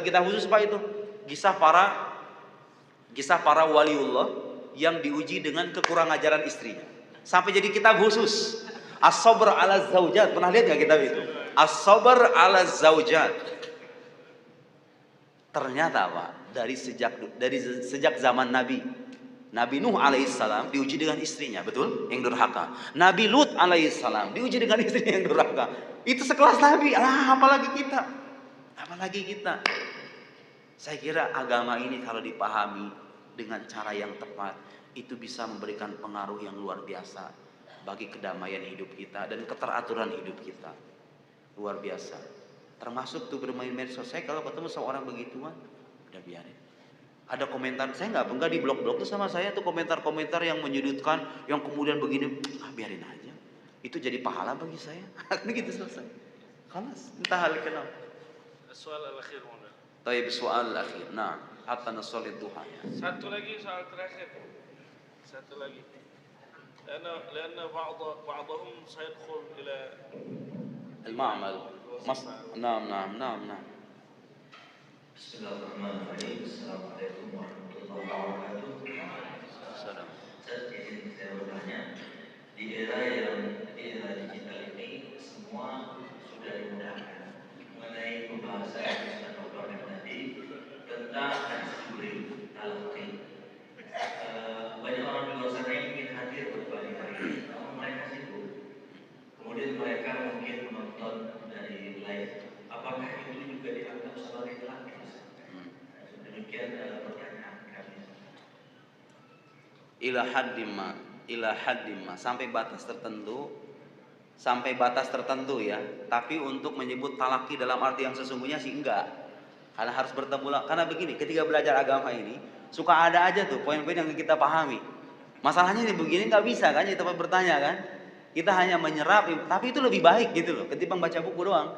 kitab khusus Pak itu. Kisah para waliullah yang diuji dengan kekurang ajaran istrinya. Sampai jadi kitab khusus. As-sabr ala zaujat. Pernah lihat nggak kitab itu? As-sabr ala zaujat. Ternyata Pak, dari sejak zaman Nabi Nuh alaihissalam diuji dengan istrinya, betul? Yang durhaka. Nabi Lut alaihissalam diuji dengan istrinya yang durhaka. Itu sekelas Nabi. Apalagi kita. Saya kira agama ini kalau dipahami dengan cara yang tepat, itu bisa memberikan pengaruh yang luar biasa bagi kedamaian hidup kita dan keteraturan hidup kita. Luar biasa. Termasuk tuh bermain medsos. Saya kalau ketemu sama orang begituan, udah biarin. Ada komentar, saya enggak di blog-blog tuh sama saya tuh komentar-komentar yang menyudutkan, yang kemudian begini, biarin aja. Itu jadi pahala bagi saya. Begitu selesai. Khalas, entah hal kenal. Soal al-akhir mana? Taib soal al-akhir. Nah, hatta nasolid duha. Satu lagi soal terakhir. Satu lagi. لأن بعضهم سيدخل إلى المعمل. نعم. Bismillahirrahmanirrahim. Assalamualaikum warahmatullahi wabarakatuh. Salam. Saya bertanya, di era digital ini semua sudah dimudahkan mengenai pembahasan Dr. tadi tentang hadis Jibril al-Qur'an. Banyak orang di luar sana yang ingin hadir pada pagi hari ini, namun mereka sibuk. Kemudian mereka mungkin menonton dari live. Apakah itu juga dianggap sebagai telat? Demikian pertanyaan kami. Ila haddimma sampai batas tertentu ya. Tapi untuk menyebut talaki dalam arti yang sesungguhnya sih enggak. Karena harus bertemu lah. Karena begini, ketika belajar agama ini suka ada aja tuh poin-poin yang kita pahami. Masalahnya ini begini nggak bisa kan? Kita bertanya kan? Kita hanya menyerap, tapi itu lebih baik gitu loh. Ketimbang baca buku doang.